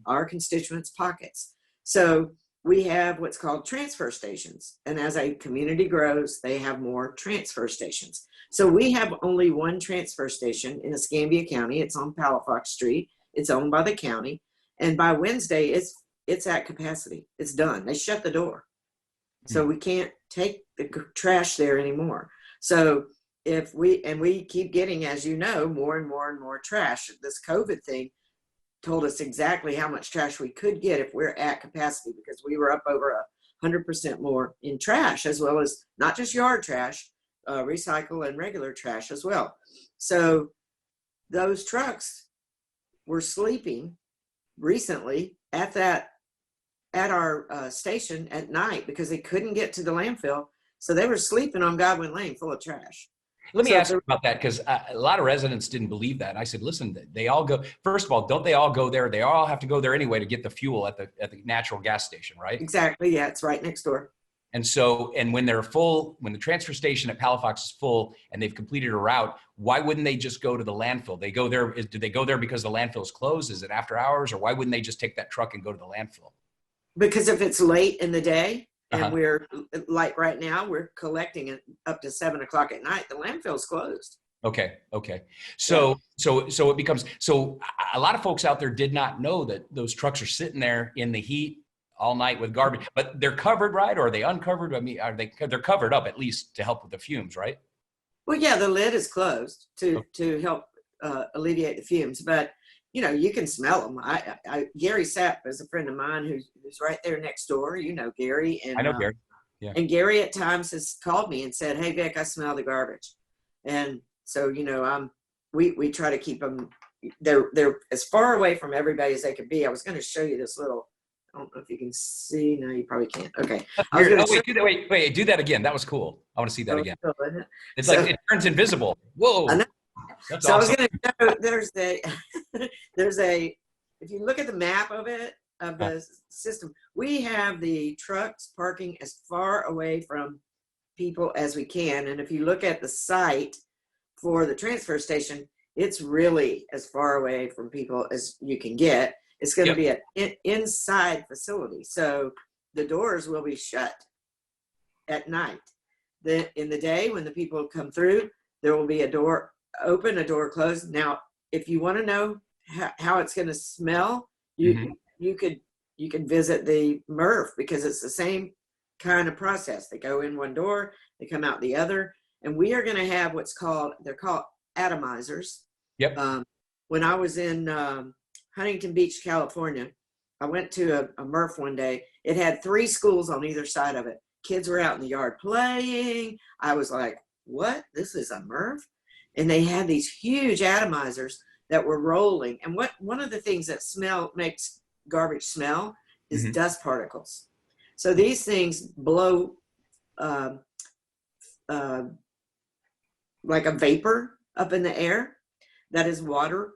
our constituents' pockets. So we have what's called transfer stations. And as a community grows, they have more transfer stations. So we have only one transfer station in Escambia County. It's on Palafox Street. It's owned by the county. And by Wednesday, it's at capacity. It's done. They shut the door. So we can't take the trash there anymore. So if we keep getting, as you know, more and more and more trash. This COVID thing told us exactly how much trash we could get if we're at capacity, because we were up over 100% more in trash, as well as not just yard trash, recycle and regular trash as well. So those trucks were sleeping recently at our station at night because they couldn't get to the landfill. So they were sleeping on Godwin Lane full of trash. Let me ask you about that, because a lot of residents didn't believe that. I said, listen, they all go, first of all, don't they all go there? They all have to go there anyway to get the fuel at the natural gas station, right? Exactly. Yeah, it's right next door. And so, and when they're full, when the transfer station at Palafox is full and they've completed a route, why wouldn't they just go to the landfill? They go there. Do they go there because the landfill is closed? Is it after hours? Or why wouldn't they just take that truck and go to the landfill? Because if it's late in the day, and we're like right now, we're collecting it up to 7 o'clock at night, the landfill's closed. Okay. So it becomes, so a lot of folks out there did not know that those trucks are sitting there in the heat all night with garbage, but they're covered, right? Or are they uncovered? I mean, they're covered up at least to help with the fumes, right? Well, yeah, the lid is closed to help alleviate the fumes, but you know, you can smell them. Gary Sapp is a friend of mine who's right there next door. You know Gary. And, I know Gary. Yeah. And Gary at times has called me and said, "Hey Vic, I smell the garbage." And so, you know, we try to keep them they're as far away from everybody as they could be. I was going to show you this little. I don't know if you can see. No, you probably can't. Okay. I was Weird. gonna Oh, wait, do that, wait, do that again. That was cool. I want to see that again. It's So- like it turns invisible. Whoa. I know. That's So awesome. I was going to show, there's a, if you look at the map of it, of the system, we have the trucks parking as far away from people as we can. And if you look at the site for the transfer station, it's really as far away from people as you can get. It's going to be an inside facility. So the doors will be shut at night. In the day when the people come through, there will be a door open, a door closed. Now, if you want to know how it's going to smell, you could visit the MRF, because it's the same kind of process. They go in one door, they come out the other, and we are going to have they're called atomizers. Yep. When I was in Huntington Beach, California, I went to a MRF one day. It had 3 schools on either side of it. Kids were out in the yard playing. I was like, what? This is a MRF? And they had these huge atomizers that were rolling. And one of the things that makes garbage smell is dust particles. So these things blow like a vapor up in the air that is water.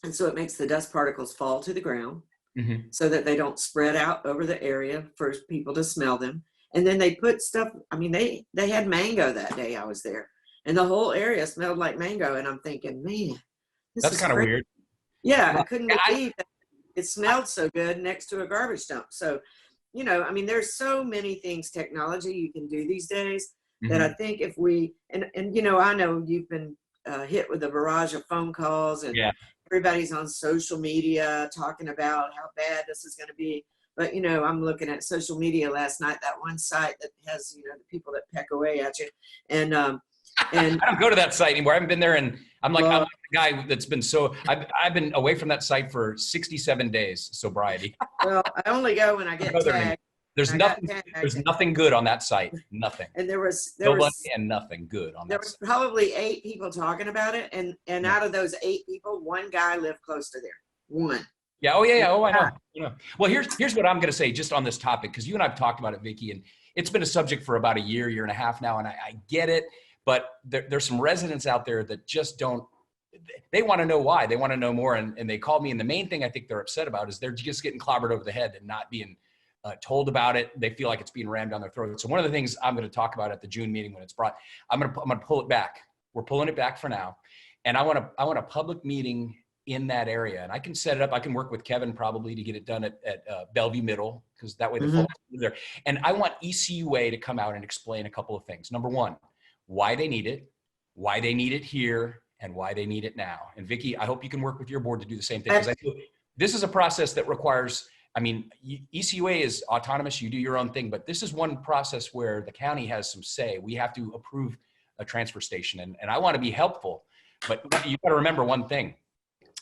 And so it makes the dust particles fall to the ground so that they don't spread out over the area for people to smell them. And then they put stuff, I mean, they had mango that day I was there. And the whole area smelled like mango. And I'm thinking, man, That's kind of weird. Yeah, I couldn't believe that it smelled so good next to a garbage dump. So, I mean, there's so many things, technology you can do these days that I think if we, and I know you've been hit with a barrage of phone calls and everybody's on social media talking about how bad this is going to be. But, I'm looking at social media last night, that one site that has, the people that peck away at you. And I don't go to that site anymore. I haven't been there, and I'm like the guy that's been I've been away from that site for 67 days, sobriety. Well, I only go when I get tagged. There's nothing good on that site. Nothing. And there was and nothing good on that. There was probably 8 people talking about it, and out of those 8 people, 1 guy lived close to there. 1. Yeah. Oh, yeah. Oh, I know. Well, here's what I'm going to say just on this topic, because you and I've talked about it, Vicki, and it's been a subject for about a year and a half now, and I get it. But there's some residents out there that just they want to know why. They want to know more. And they called me. And the main thing I think they're upset about is they're just getting clobbered over the head and not being told about it. They feel like it's being rammed down their throat. So one of the things I'm going to talk about at the June meeting when it's brought, I'm going to pull it back. We're pulling it back for now. And I want a public meeting in that area. And I can set it up. I can work with Kevin probably to get it done at Bellevue Middle, because that way the folks are there. And I want ECUA to come out and explain a couple of things. Number one, why they need it here, and why they need it now. And Vicki, I hope you can work with your board to do the same thing, because I feel this is a process that requires, ECUA is autonomous, you do your own thing, but this is one process where the county has some say. We have to approve a transfer station, and I want to be helpful, but you got to remember one thing.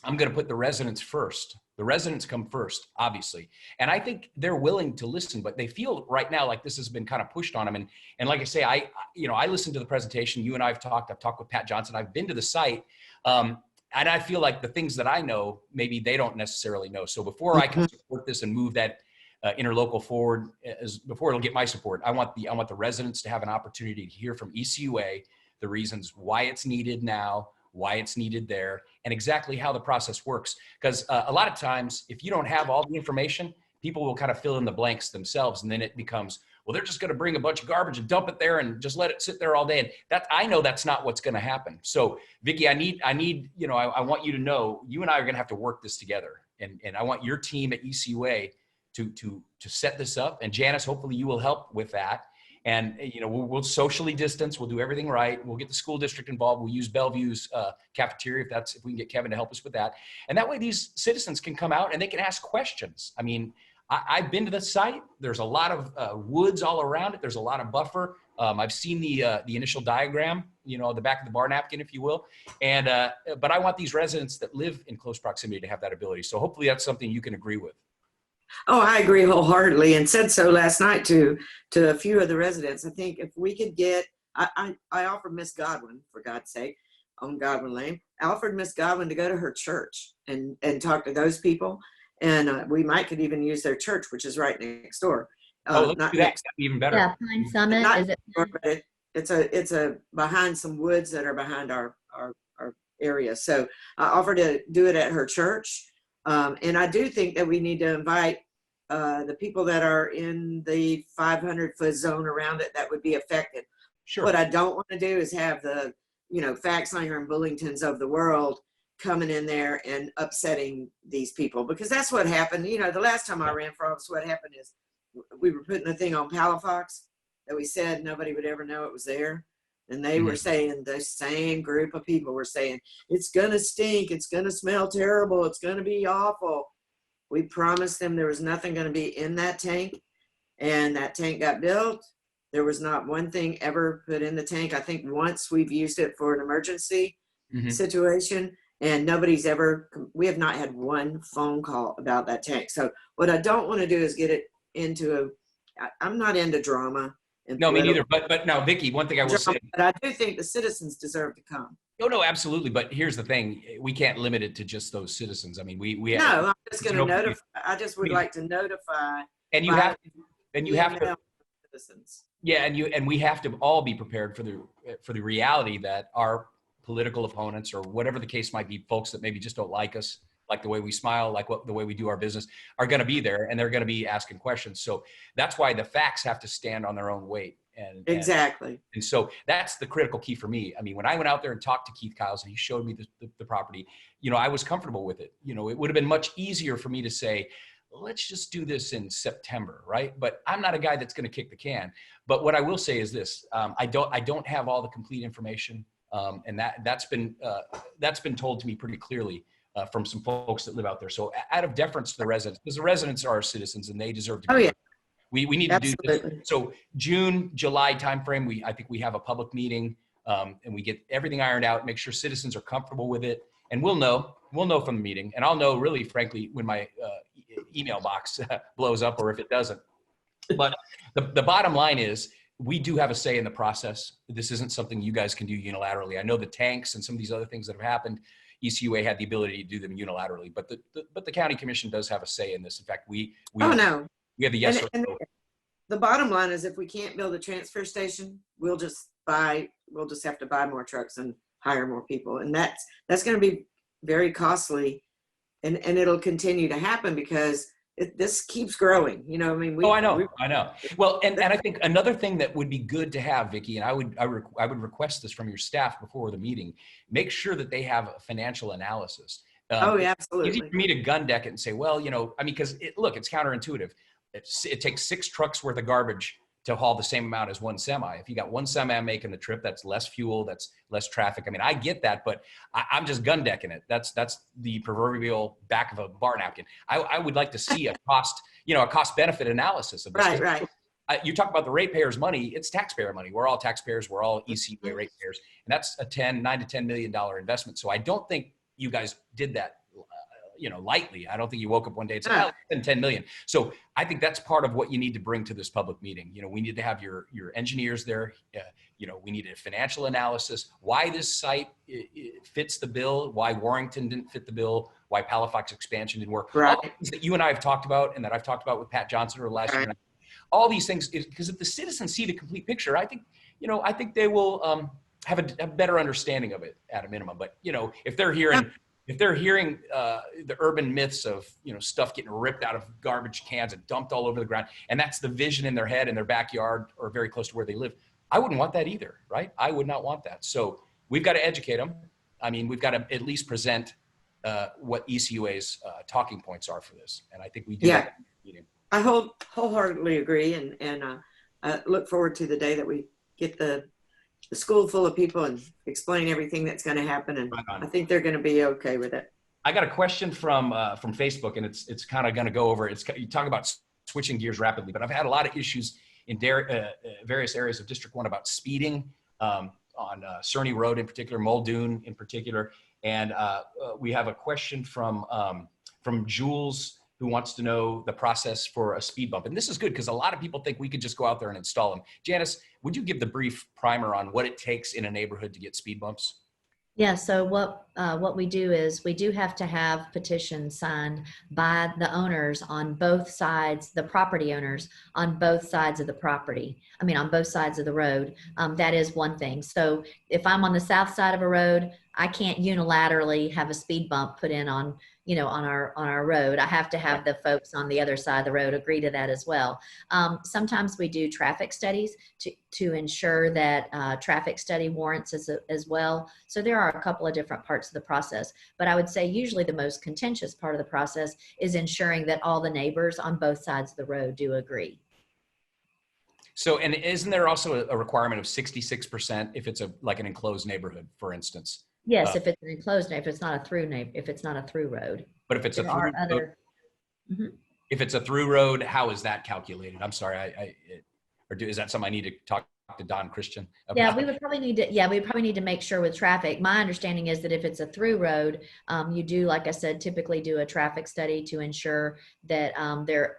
I'm going to put the residents first. The residents come first, obviously. And I think they're willing to listen, but they feel right now like this has been kind of pushed on them. And like I say, I listened to the presentation. You and I've talked with Pat Johnson. I've been to the site. And I feel like the things that I know, maybe they don't necessarily know. So before I can support this and move that interlocal forward, before it'll get my support, I want the residents to have an opportunity to hear from ECUA the reasons why it's needed now, why it's needed there, and exactly how the process works. Because a lot of times, if you don't have all the information, people will kind of fill in the blanks themselves, and then it becomes, well, they're just going to bring a bunch of garbage and dump it there and just let it sit there all day. And I know that's not what's going to happen. So, Vicki, I want you to know, you and I are going to have to work this together, and I want your team at ECUA to set this up. And Janice, hopefully, you will help with that. And, we'll socially distance. We'll do everything right. We'll get the school district involved. We'll use Bellevue's cafeteria if we can get Kevin to help us with that. And that way these citizens can come out and they can ask questions. I mean, I've been to the site. There's a lot of woods all around it. There's a lot of buffer. I've seen the initial diagram, the back of the bar napkin, if you will. And but I want these residents that live in close proximity to have that ability. So hopefully that's something you can agree with. Oh, I agree wholeheartedly, and said so last night to a few of the residents. I think if we could get, I offered Miss Godwin, for God's sake, on Godwin Lane. I offered Miss Godwin to go to her church and talk to those people. And we might could even use their church, which is right next door. Oh, let's Not do that. next, That'd be even better. Yeah, Pine Summit, not is it? next door, but it's a behind some woods that are behind our area. So I offered to do it at her church. And I do think that we need to invite the people that are in the 500-foot zone around it that would be affected. Sure. What I don't want to do is have the, Faxlinger and Bullingtons of the world coming in there and upsetting these people, because that's what happened. The last time I ran for office, what happened is we were putting a thing on Palafox that we said nobody would ever know it was there. And they were saying, the same group of people were saying, it's going to stink. It's going to smell terrible. It's going to be awful. We promised them there was nothing going to be in that tank. And that tank got built. There was not one thing ever put in the tank. I think once we've used it for an emergency situation, and we have not had one phone call about that tank. So what I don't want to do is get it into I'm not into drama. No, me neither. But now, Vicki, one thing I will say. But I do think the citizens deserve to come. No, absolutely. But here's the thing: we can't limit it to just those citizens. I mean, we. No, I'm just going to notify. I just would like to notify. And you have to. Citizens. Yeah, and we have to all be prepared for the reality that our political opponents, or whatever the case might be, folks that maybe just don't like us, like the way we smile, like the way we do our business, are going to be there, and they're going to be asking questions. So that's why the facts have to stand on their own weight. Exactly. And so that's the critical key for me. I mean, when I went out there and talked to Keith Kyles and he showed me the property, I was comfortable with it. It would have been much easier for me to say, let's just do this in September, right? But I'm not a guy that's going to kick the can. But what I will say is this: I don't have all the complete information, and that's been told to me pretty clearly from some folks that live out there. So out of deference to the residents, because the residents are our citizens and they deserve to. Oh yeah. We need to do this. So June, July timeframe, I think we have a public meeting, and we get everything ironed out, make sure citizens are comfortable with it, and we'll know from the meeting. And I'll know, really, frankly, when my email box blows up or if it doesn't. But the bottom line is, we do have a say in the process. This isn't something you guys can do unilaterally. I know the tanks and some of these other things that have happened, ECUA had the ability to do them unilaterally, but the county commission does have a say in this. In fact, we have the yes or no. The bottom line is, if we can't build a transfer station, we'll just have to buy more trucks and hire more people. And that's going to be very costly, and it'll continue to happen because this keeps growing. I mean, I know. Well, and I think another thing that would be good to have, Vicki, and I would request this from your staff before the meeting, make sure that they have a financial analysis. Yeah, absolutely. It's easy for me to gun deck it and say, well, because it's counterintuitive. It takes 6 trucks worth of garbage to haul the same amount as one semi. If you got one semi making the trip, that's less fuel, that's less traffic. I mean, I get that, but I'm just gun decking it. That's the proverbial back of a bar napkin. I would like to see a cost benefit analysis of this. Right. You talk about the ratepayers' money, it's taxpayer money. We're all taxpayers. We're all ECUA ratepayers. And that's a $9 to $10 million investment. So I don't think you guys did that lightly. I don't think you woke up one day and said, oh, 10 million. So I think that's part of what you need to bring to this public meeting. We need to have your engineers there. We need a financial analysis, why this site fits the bill, why Warrington didn't fit the bill, why Palafox expansion didn't work. Right. All the things that you and I have talked about and that I've talked about with Pat Johnson or last year. All these things, because if the citizens see the complete picture, I think they will have a better understanding of it at a minimum. But, if they're hearing the urban myths of, stuff getting ripped out of garbage cans and dumped all over the ground, and that's the vision in their head in their backyard or very close to where they live, I wouldn't want that either, right? I would not want that. So we've got to educate them. I mean, we've got to at least present what ECUA's talking points are for this. And I think we do that in the meeting. I wholeheartedly agree, and I look forward to the day that we get the school full of people and explain everything that's going to happen, and I think they're going to be okay with it. I got a question from Facebook, and it's kind of going to go over. You talk about switching gears rapidly, but I've had a lot of issues in various areas of District 1 about speeding on Cerny Road in particular, Muldoon in particular, and we have a question from Jules, who wants to know the process for a speed bump. And this is good because a lot of people think we could just go out there and install them. Janice, would you give the brief primer on what it takes in a neighborhood to get speed bumps? Yeah, so what we do is we do have to have petitions signed by the owners on both sides, the property owners on both sides of the property. I mean, on both sides of the road. That is one thing. So if I'm on the south side of a road, I can't unilaterally have a speed bump put in on, on our road. I have to have the folks on the other side of the road agree to that as well. Sometimes we do traffic studies to ensure that traffic study warrants as well. So there are a couple of different parts of the process, but I would say usually the most contentious part of the process is ensuring that all the neighbors on both sides of the road do agree. So, and isn't there also a requirement of 66% if it's like an enclosed neighborhood, for instance? Yes, if it's an enclosed neighbor, if it's not a through road. But if it's a There through are road, other. Mhm. if it's a through road, how is that calculated? I'm sorry, is that something I need to talk to Don Christian about? Yeah, we would probably need to make sure with traffic. My understanding is that if it's a through road, you do, like I said, typically do a traffic study to ensure that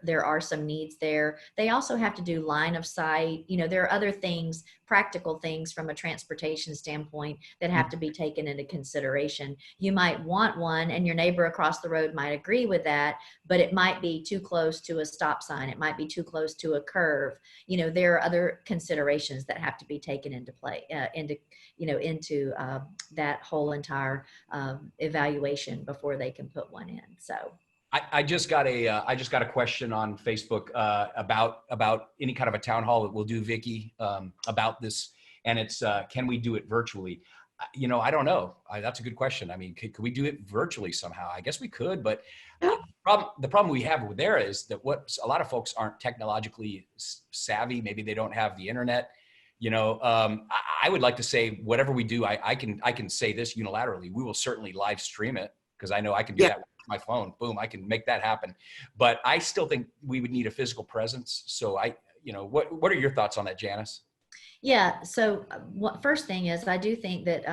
there are some needs there. They also have to do line of sight. There are other things, practical things from a transportation standpoint that have to be taken into consideration. You might want one and your neighbor across the road might agree with that, but it might be too close to a stop sign. It might be too close to a curve. There are other considerations that have to be taken into play, into that whole entire evaluation before they can put one in. So. I just got a question on Facebook about any kind of a town hall that we'll do, Vicky, about this, and it's can we do it virtually? I don't know. That's a good question. I mean, could we do it virtually somehow? I guess we could, but Yeah. the problem we have there is that a lot of folks aren't technologically savvy. Maybe they don't have the internet. I would like to say whatever we do, I can say this unilaterally. We will certainly live stream it because I know I can do that with my phone. Boom, I can make that happen. But I still think we would need a physical presence. So what are your thoughts on that, Janice? Yeah. So first thing is, I do think that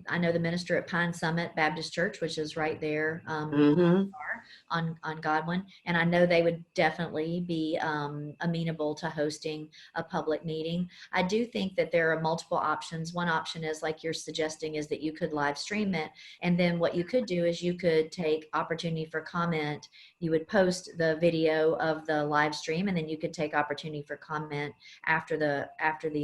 I know the minister at Pine Summit Baptist Church, which is right there Mm-hmm. on Godwin, and I know they would definitely be amenable to hosting a public meeting. I do think that there are multiple options. One option is, like you're suggesting, is that you could live stream it, and then what you could do is you could take opportunity for comment. You would post the video of the live stream, and then you could take opportunity for comment after the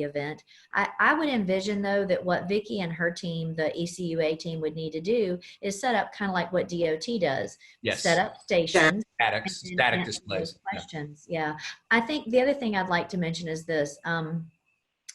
event. I would envision, though, that what Vicki and her team, the ECUA team, would need to do is set up kind of like what DOT does. Yes. Set up stations. Static displays. Questions. Yeah. I think the other thing I'd like to mention is this.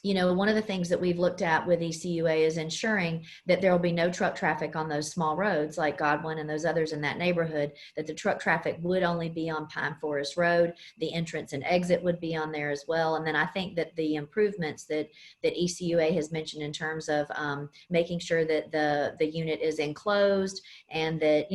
One of the things that we've looked at with ECUA is ensuring that there will be no truck traffic on those small roads like Godwin and those others in that neighborhood, that the truck traffic would only be on Pine Forest Road. The entrance and exit would be on there as well. And then I think that the improvements that ECUA has mentioned in terms of making sure that the unit is enclosed and that,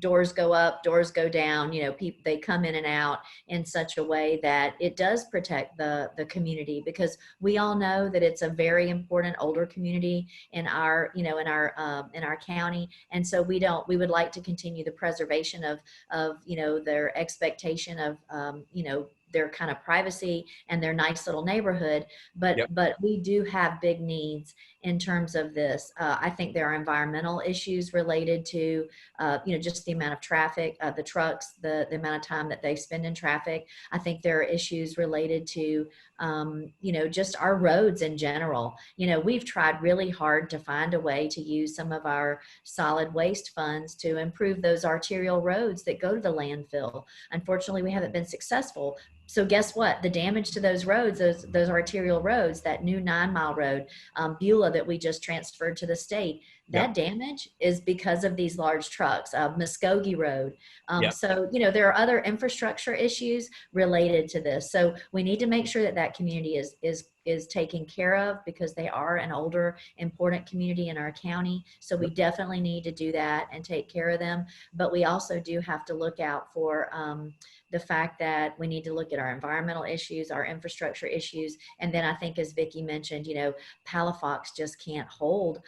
doors go up, doors go down, people, they come in and out in such a way that it does protect the community, because we all know that it's a very important older community in our county. And so we would like to continue the preservation of their expectation of, their kind of privacy and their nice little neighborhood. But we do have big needs in terms of this. I think there are environmental issues related to, just the amount of traffic, the trucks, the amount of time that they spend in traffic. I think there are issues related to, just our roads in general. We've tried really hard to find a way to use some of our solid waste funds to improve those arterial roads that go to the landfill. Unfortunately, we haven't been successful. So guess what? The damage to those roads, those arterial roads, that new 9-mile road, Beulah, that we just transferred to the state, that damage is because of these large trucks. Muskogee Road. So, there are other infrastructure issues related to this. So we need to make sure that community is taken care of, because they are an older, important community in our county. So we definitely need to do that and take care of them. But we also do have to look out for the fact that we need to look at our environmental issues, our infrastructure issues. And then I think, as Vicki mentioned, Palafox just can't hold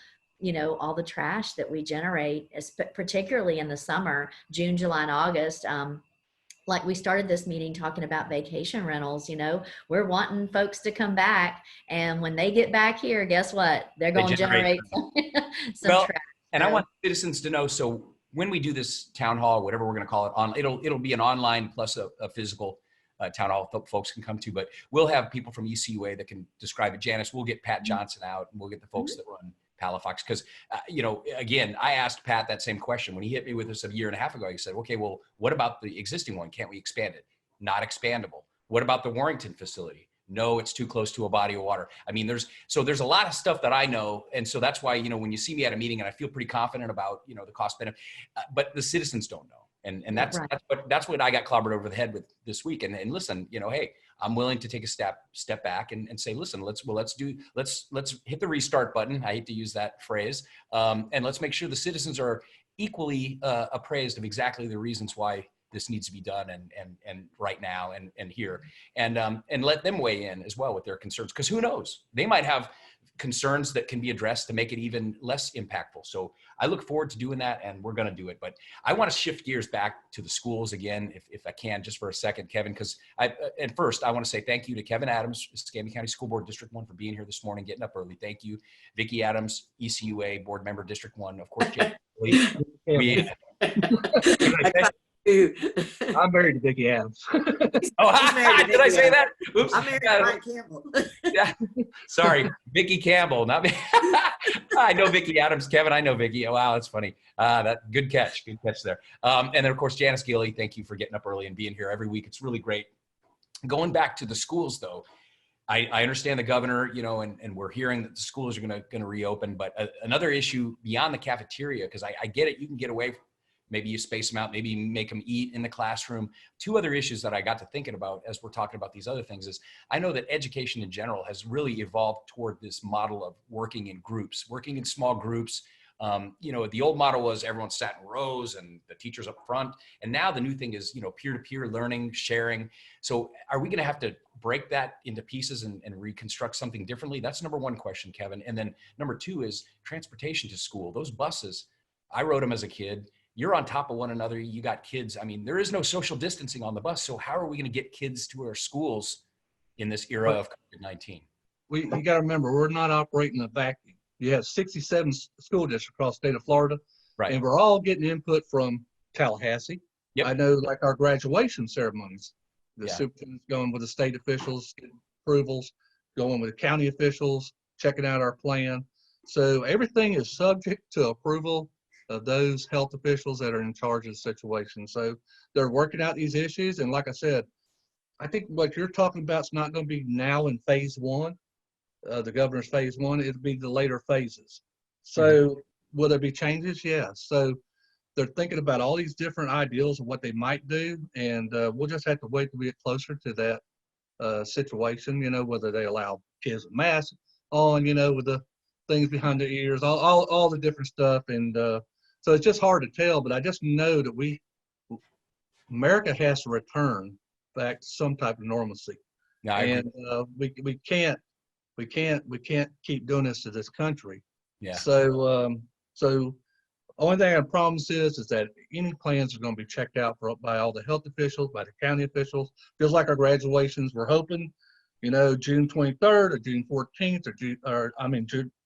all the trash that we generate, particularly in the summer, June, July, and August. Like we started this meeting talking about vacation rentals, we're wanting folks to come back. And when they get back here, guess what? They're going to generate some trash. And I want citizens to know, so when we do this town hall, whatever we're going to call it, it'll be an online plus a physical town hall folks can come to, but we'll have people from ECUA that can describe it. Janice, we'll get Pat Johnson out, and we'll get the folks that run Palafox. Because, again, I asked Pat that same question when he hit me with this a year and a half ago. He said, okay, well, what about the existing one? Can't we expand it? Not expandable. What about the Warrington facility? No, it's too close to a body of water. I mean, there's a lot of stuff that I know. And so that's why, when you see me at a meeting and I feel pretty confident about, the cost benefit, but the citizens don't know. And that's what I got clobbered over the head with this week. And listen, hey, I'm willing to take a step back and say, listen, let's hit the restart button. I hate to use that phrase. And let's make sure the citizens are equally appraised of exactly the reasons why this needs to be done and right now and here, and let them weigh in as well with their concerns, because who knows, they might have concerns that can be addressed to make it even less impactful. So I look forward to doing that, and we're going to do it. But I want to shift gears back to the schools again, if I can, just for a second, Kevin, because first I want to say thank you to Kevin Adams, Escambia County School Board District 1, for being here this morning, getting up early. Thank you. Vicki Adams, ECUA Board Member District 1, of course. I'm married to Vicki Adams. Oh, did I say that? Oops. I'm married to Mike Campbell. Yeah. Sorry, Vicki Campbell, not me. I know Vicki Adams. Kevin, I know Vicki. Oh, wow, that's funny. That good catch there. And then of course, Janice Gilley, thank you for getting up early and being here every week. It's really great. Going back to the schools, though, I understand the governor, and we're hearing that the schools are going to reopen. But another issue beyond the cafeteria, because I get it, you can get away. Maybe you space them out, maybe you make them eat in the classroom. Two other issues that I got to thinking about as we're talking about these other things is I know that education in general has really evolved toward this model of working in groups, working in small groups. The old model was everyone sat in rows and the teachers up front. And now the new thing is, peer-to-peer learning, sharing. So are we going to have to break that into pieces and reconstruct something differently? That's number one question, Kevin. And then number two is transportation to school. Those buses, I rode them as a kid. You're on top of one another. You got kids. I mean, there is no social distancing on the bus. So how are we going to get kids to our schools in this era of COVID-19? You got to remember, we're not operating a vacuum. You have 67 school districts across the state of Florida, right? And we're all getting input from Tallahassee. Yep. I know, like our graduation ceremonies, the superintendent's going with the state officials, getting approvals, going with the county officials, checking out our plan. So everything is subject to approval of those health officials that are in charge of the situation. So they're working out these issues. And like I said, I think what you're talking about is not going to be now in phase one, the governor's phase one. It'll be the later phases. So will there be changes? Yes. So they're thinking about all these different ideals of what they might do. And we'll just have to wait till we get closer to that situation, whether they allow kids with masks on, with the things behind their ears, all the different stuff. And so it's just hard to tell, but I just know that America has to return back to some type of normalcy. Yeah, and we can't keep doing this to this country. Yeah. So only thing I promise is that any plans are going to be checked out by all the health officials, by the county officials. Just like our graduations, we're hoping, June 23rd or June 14th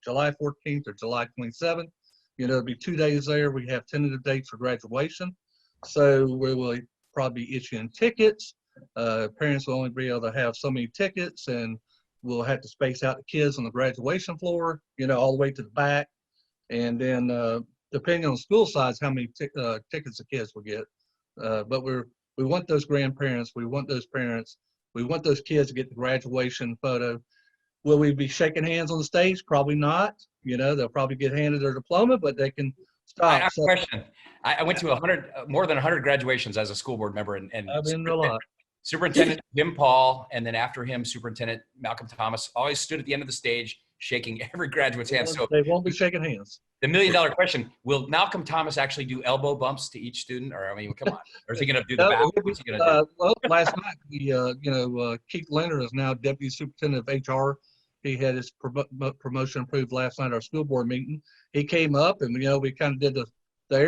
July 14th or July 27th. It'll be 2 days there. We have tentative dates for graduation. So we will probably be issuing tickets. Parents will only be able to have so many tickets, and we'll have to space out the kids on the graduation floor, all the way to the back. And then depending on the school size, how many tickets the kids will get. But we want those grandparents. We want those parents. We want those kids to get the graduation photo. Will we be shaking hands on the stage? Probably not. They'll probably get handed their diploma, but they can stop. I have a question. I went to more than 100 graduations as a school board member, and I've been to a lot. Superintendent Jim Paul, and then after him, Superintendent Malcolm Thomas always stood at the end of the stage shaking every graduate's hand. So they won't be shaking hands. The $1 million question: will Malcolm Thomas actually do elbow bumps to each student, or come on, or is he going to do the back? What's he going to do? Well, last night, Keith Leonard is now Deputy Superintendent of HR. He had his promotion approved last night at our school board meeting. He came up, and we kind of did the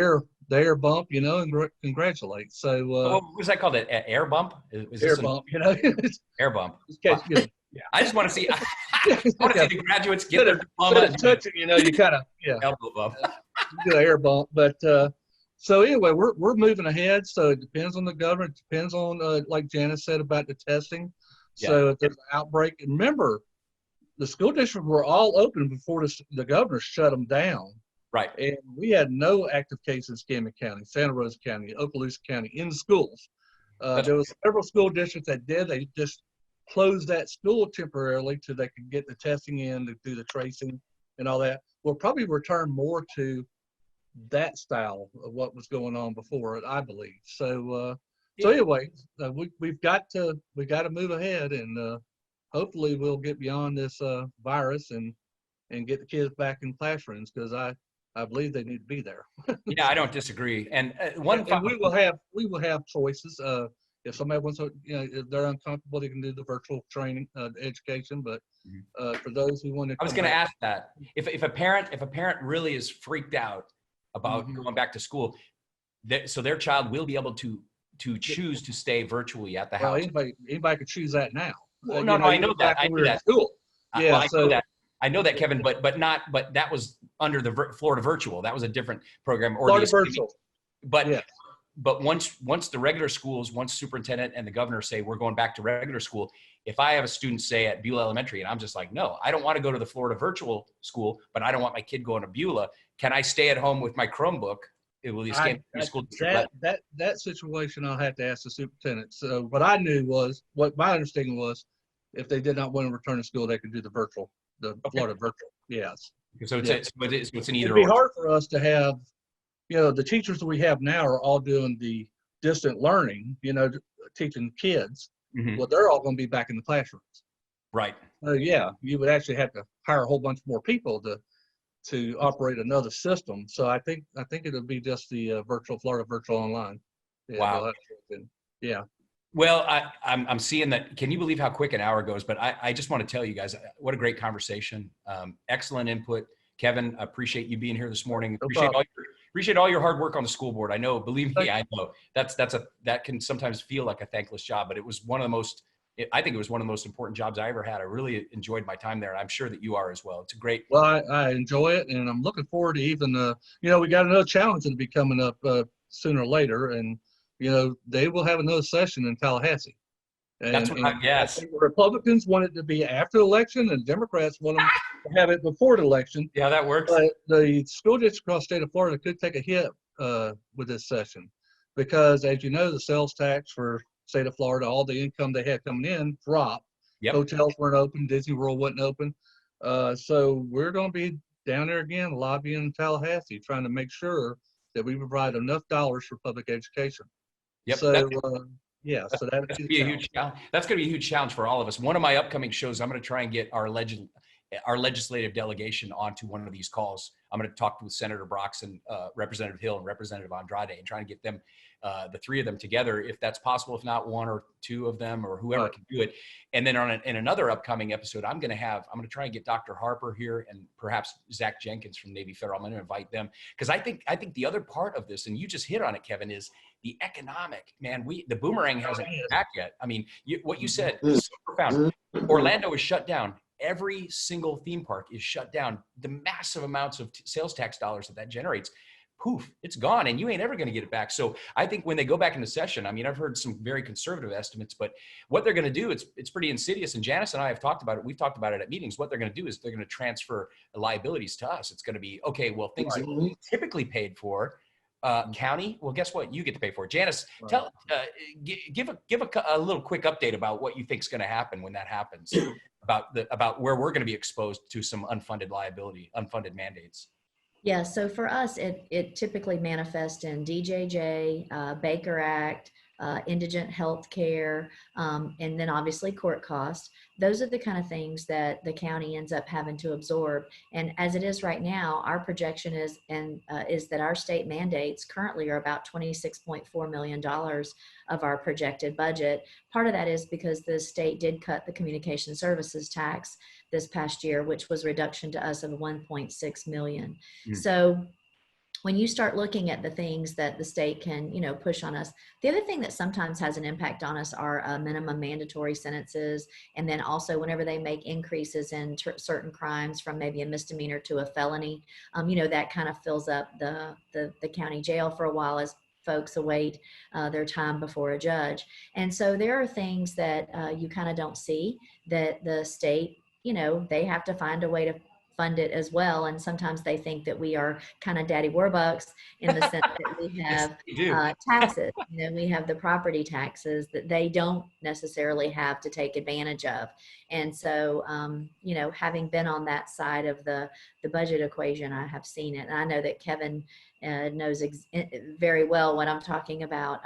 air bump, and congratulate. So what was that called? An air bump? Air bump, Air bump. Yeah. I just want to see. I want to see the graduates get their diploma. Touching, you kind of elbow bump. get an air bump. But so anyway, we're moving ahead. So it depends on the government. It depends on like Janice said about the testing. So if there's an outbreak, and remember, the school districts were all open before the governor shut them down. Right. And we had no active cases in Escambia County, Santa Rosa County, Okaloosa County in the schools. There was several school districts that did. They just closed that school temporarily till they could get the testing in to do the tracing and all that. We'll probably return more to that style of what was going on before, I believe. So, so anyway, we've got to move ahead, and hopefully we'll get beyond this virus and get the kids back in classrooms, because I believe they need to be there. Yeah, I don't disagree. And And we will have choices. If somebody wants to, if they're uncomfortable, they can do the virtual training, education. But for those who want to, I was going to ask that if a parent really is freaked out about going back to school, so their child will be able to choose to stay virtually at the house. Anybody could choose that now. Well, no, I know that. I know that. School. Yeah, well, I know that, Kevin, but that was under the Florida Virtual. That was a different program. Or Florida Virtual. But yeah. But once the regular schools, once superintendent and the governor say we're going back to regular school, if I have a student say at Beulah Elementary and I'm just like, no, I don't want to go to the Florida Virtual School, but I don't want my kid going to Beulah. Can I stay at home with my Chromebook? It will escape school district. That situation I'll have to ask the superintendent. So what I knew was, what my understanding was, if they did not want to return to school, they could do the Florida Virtual. Yes. So it's an either. It'd be hard for us to have, the teachers that we have now are all doing the distant learning, teaching kids. Well, they're all going to be back in the classrooms. Right. Yeah, you would actually have to hire a whole bunch more people to operate another system. So I think it'll be just the Florida Virtual Online. Yeah, wow. Yeah. Well, I'm seeing that. Can you believe how quick an hour goes? But I just want to tell you guys, what a great conversation. Excellent input. Kevin, I appreciate you being here this morning. Appreciate all your hard work on the school board. I know, believe me, I know that can sometimes feel like a thankless job, but it was I think it was one of the most important jobs I ever had. I really enjoyed my time there, and I'm sure that you are as well. It's a great. Well, I enjoy it, and I'm looking forward to even, we got another challenge that'll be coming up sooner or later, and they will have another session in Tallahassee. And, that's what yes. I think the Republicans want it to be after the election, and Democrats want them to have it before the election. Yeah, that works. But the school district across the state of Florida could take a hit with this session, because, as you know, the sales tax for state of Florida, all the income they had coming in dropped. Yep. Hotels weren't open. Disney World wasn't open. So we're going to be down there again, lobbying Tallahassee, trying to make sure that we provide enough dollars for public education. Yep. So, so that's going to be a huge challenge. That's going to be a huge challenge for all of us. One of my upcoming shows, I'm going to try and get our legislative delegation onto one of these calls. I'm going to talk with Senator Broxson, Representative Hill, and Representative Andrade, and try and get them, the three of them together, if that's possible. If not, one or two of them, or whoever can do it. And then in another upcoming episode, I'm going to try and get Dr. Harper here, and perhaps Zach Jenkins from Navy Federal. I'm going to invite them, because I think the other part of this, and you just hit on it, Kevin, is the economic. Man, the boomerang hasn't come back yet. I mean, what you said is so profound. Orlando is shut down. Every single theme park is shut down. The massive amounts of sales tax dollars that generates, poof, it's gone, and you ain't ever going to get it back. So I think when they go back into session, I mean, I've heard some very conservative estimates, but what they're going to do, it's pretty insidious. And Janice and I have talked about it. We've talked about it at meetings. What they're going to do is they're going to transfer liabilities to us. It's going to be, okay, well, things that we typically paid for, county, well, guess what? You get to pay for it. Janice, give a little quick update about what you think is going to happen when that happens, about where we're going to be exposed to some unfunded liability, unfunded mandates. Yeah, so for us, it typically manifests in DJJ, Baker Act, indigent health care, and then obviously court costs. Those are the kind of things that the county ends up having to absorb. And as it is right now, our projection is that our state mandates currently are about $26.4 million of our projected budget. Part of that is because the state did cut the communication services tax this past year, which was a reduction to us of $1.6 million. So when you start looking at the things that the state can, push on us, the other thing that sometimes has an impact on us are minimum mandatory sentences. And then also whenever they make increases in certain crimes from maybe a misdemeanor to a felony, that kind of fills up the county jail for a while as folks await their time before a judge. And so there are things that you kind of don't see that the state, they have to find a way to fund it as well. And sometimes they think that we are kind of daddy warbucks in the sense that we have taxes. We have the property taxes that they don't necessarily have to take advantage of. And so, having been on that side of the budget equation, I have seen it. And I know that Kevin knows very well what I'm talking about.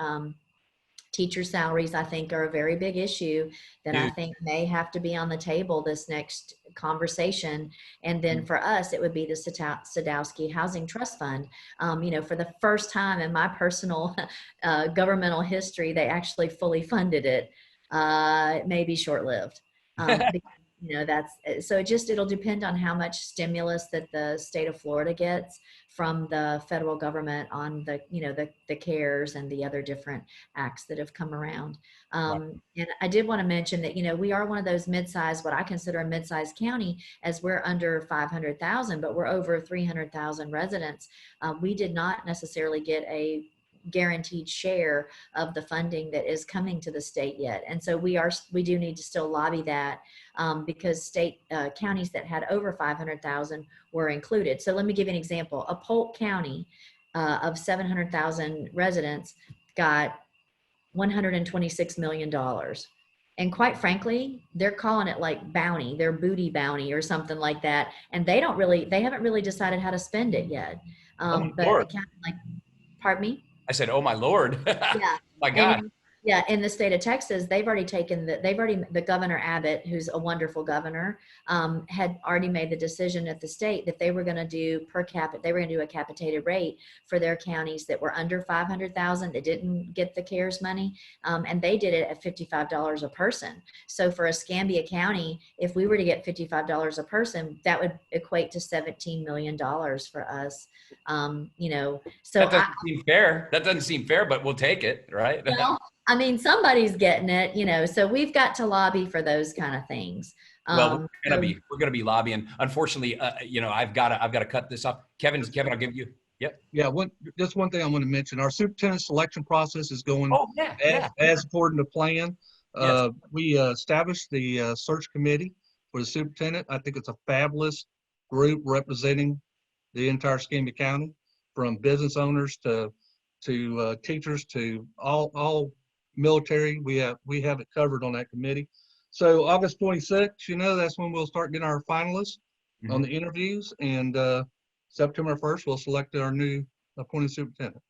Teacher salaries, I think, are a very big issue that I think may have to be on the table this next conversation. And then for us, it would be the Sadowski Housing Trust Fund. For the first time in my personal governmental history, they actually fully funded it. It may be short-lived. It'll depend on how much stimulus that the state of Florida gets from the federal government on the CARES and the other different acts that have come around. And I did want to mention that, we are one of those mid-sized, what I consider a mid-sized county, as we're under 500,000, but we're over 300,000 residents. We did not necessarily get a guaranteed share of the funding that is coming to the state yet. And so we do need to still lobby that because state counties that had over 500,000 were included. So let me give you an example. A Polk County of 700,000 residents got $126 million. And quite frankly, they're calling it like bounty, their booty bounty or something like that. And they haven't really decided how to spend it yet. But the county, pardon me? I said, oh my Lord. Yeah. My God. In the state of Texas, the governor Abbott, who's a wonderful governor, had already made the decision at the state that they were going to do a capitated rate for their counties that were under 500,000 that didn't get the CARES money. And they did it at $55 a person. So for Escambia County, if we were to get $55 a person, that would equate to $17 million for us. So that doesn't seem fair. That doesn't seem fair, but we'll take it, right? Well, I mean, somebody's getting it, so we've got to lobby for those kind of things. Well, we're gonna be lobbying. Unfortunately, I've got to cut this off. Kevin, I'll give you. Yep. Yeah. Just one thing I want to mention: our superintendent selection process is going as according to plan. Yes. We established the search committee for the superintendent. I think it's a fabulous group representing the entire Escambia County, from business owners to teachers to all military. We have it covered on that committee. So August 26th, that's when we'll start getting our finalists on the interviews, and September 1st we'll select our new appointed superintendent.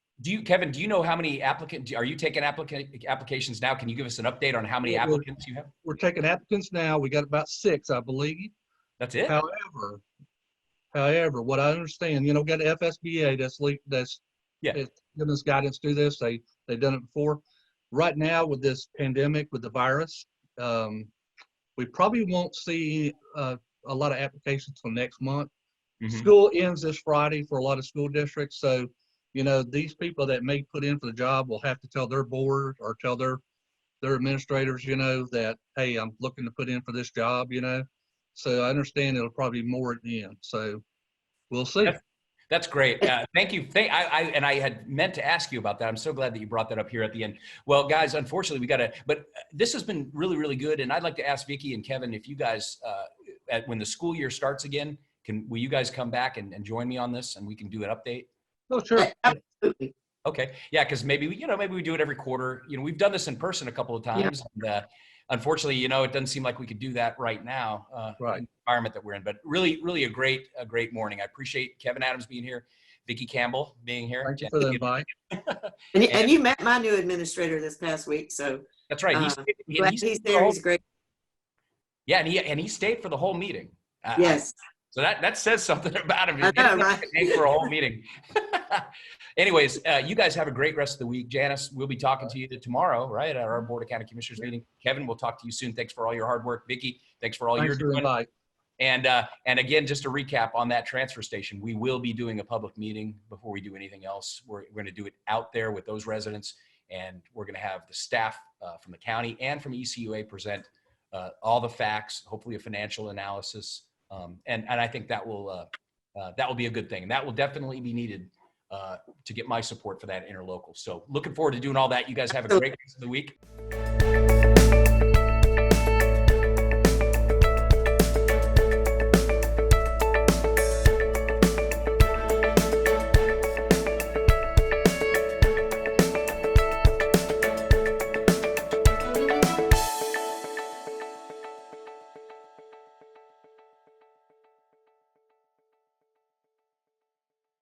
Kevin, do you know how many applicants? Are you taking applications now? Can you give us an update on how many applicants you have? We're taking applicants now. We got about 6, I believe. That's it. However, what I understand, got the FSBA that's giving us guidance to this. They've done it before. Right now with this pandemic, with the virus, we probably won't see a lot of applications till next month. School ends this Friday for a lot of school districts. So, these people that may put in for the job will have to tell their board or tell their administrators, that, hey, I'm looking to put in for this job, So I understand it'll probably be more at the end. So we'll see. That's great. Thank you. I had meant to ask you about that. I'm so glad that you brought that up here at the end. Well, guys, unfortunately, but this has been really, really good. And I'd like to ask Vicki and Kevin, if you guys, when the school year starts again, will you guys come back and join me on this and we can do an update? Oh, sure. Absolutely. Okay. Yeah. Cause maybe we do it every quarter. We've done this in person a couple of times. Yeah. And, unfortunately, it doesn't seem like we could do that right now, right. In the environment that we're in, but really, really a great morning. I appreciate Kevin Adams being here, Vicki Campbell being here. Thank you for the invite. And you met my new administrator this past week, so that's right. He's there. He's great. Yeah, and he stayed for the whole meeting. Yes. So that says something about him. I know, right? Stayed for a whole meeting. Anyways, you guys have a great rest of the week. Janice, we'll be talking to you tomorrow, right, at our Board of County Commissioners meeting. Kevin, we'll talk to you soon. Thanks for all your hard work. Vicki, thanks for all you're doing. And again, just to recap on that transfer station, we will be doing a public meeting before we do anything else. We're going to do it out there with those residents, and we're going to have the staff from the county and from ECUA present all the facts, hopefully a financial analysis, and I think that will be a good thing, and that will definitely be needed to get my support for that interlocal. So looking forward to doing all that. You guys have a great rest of the week.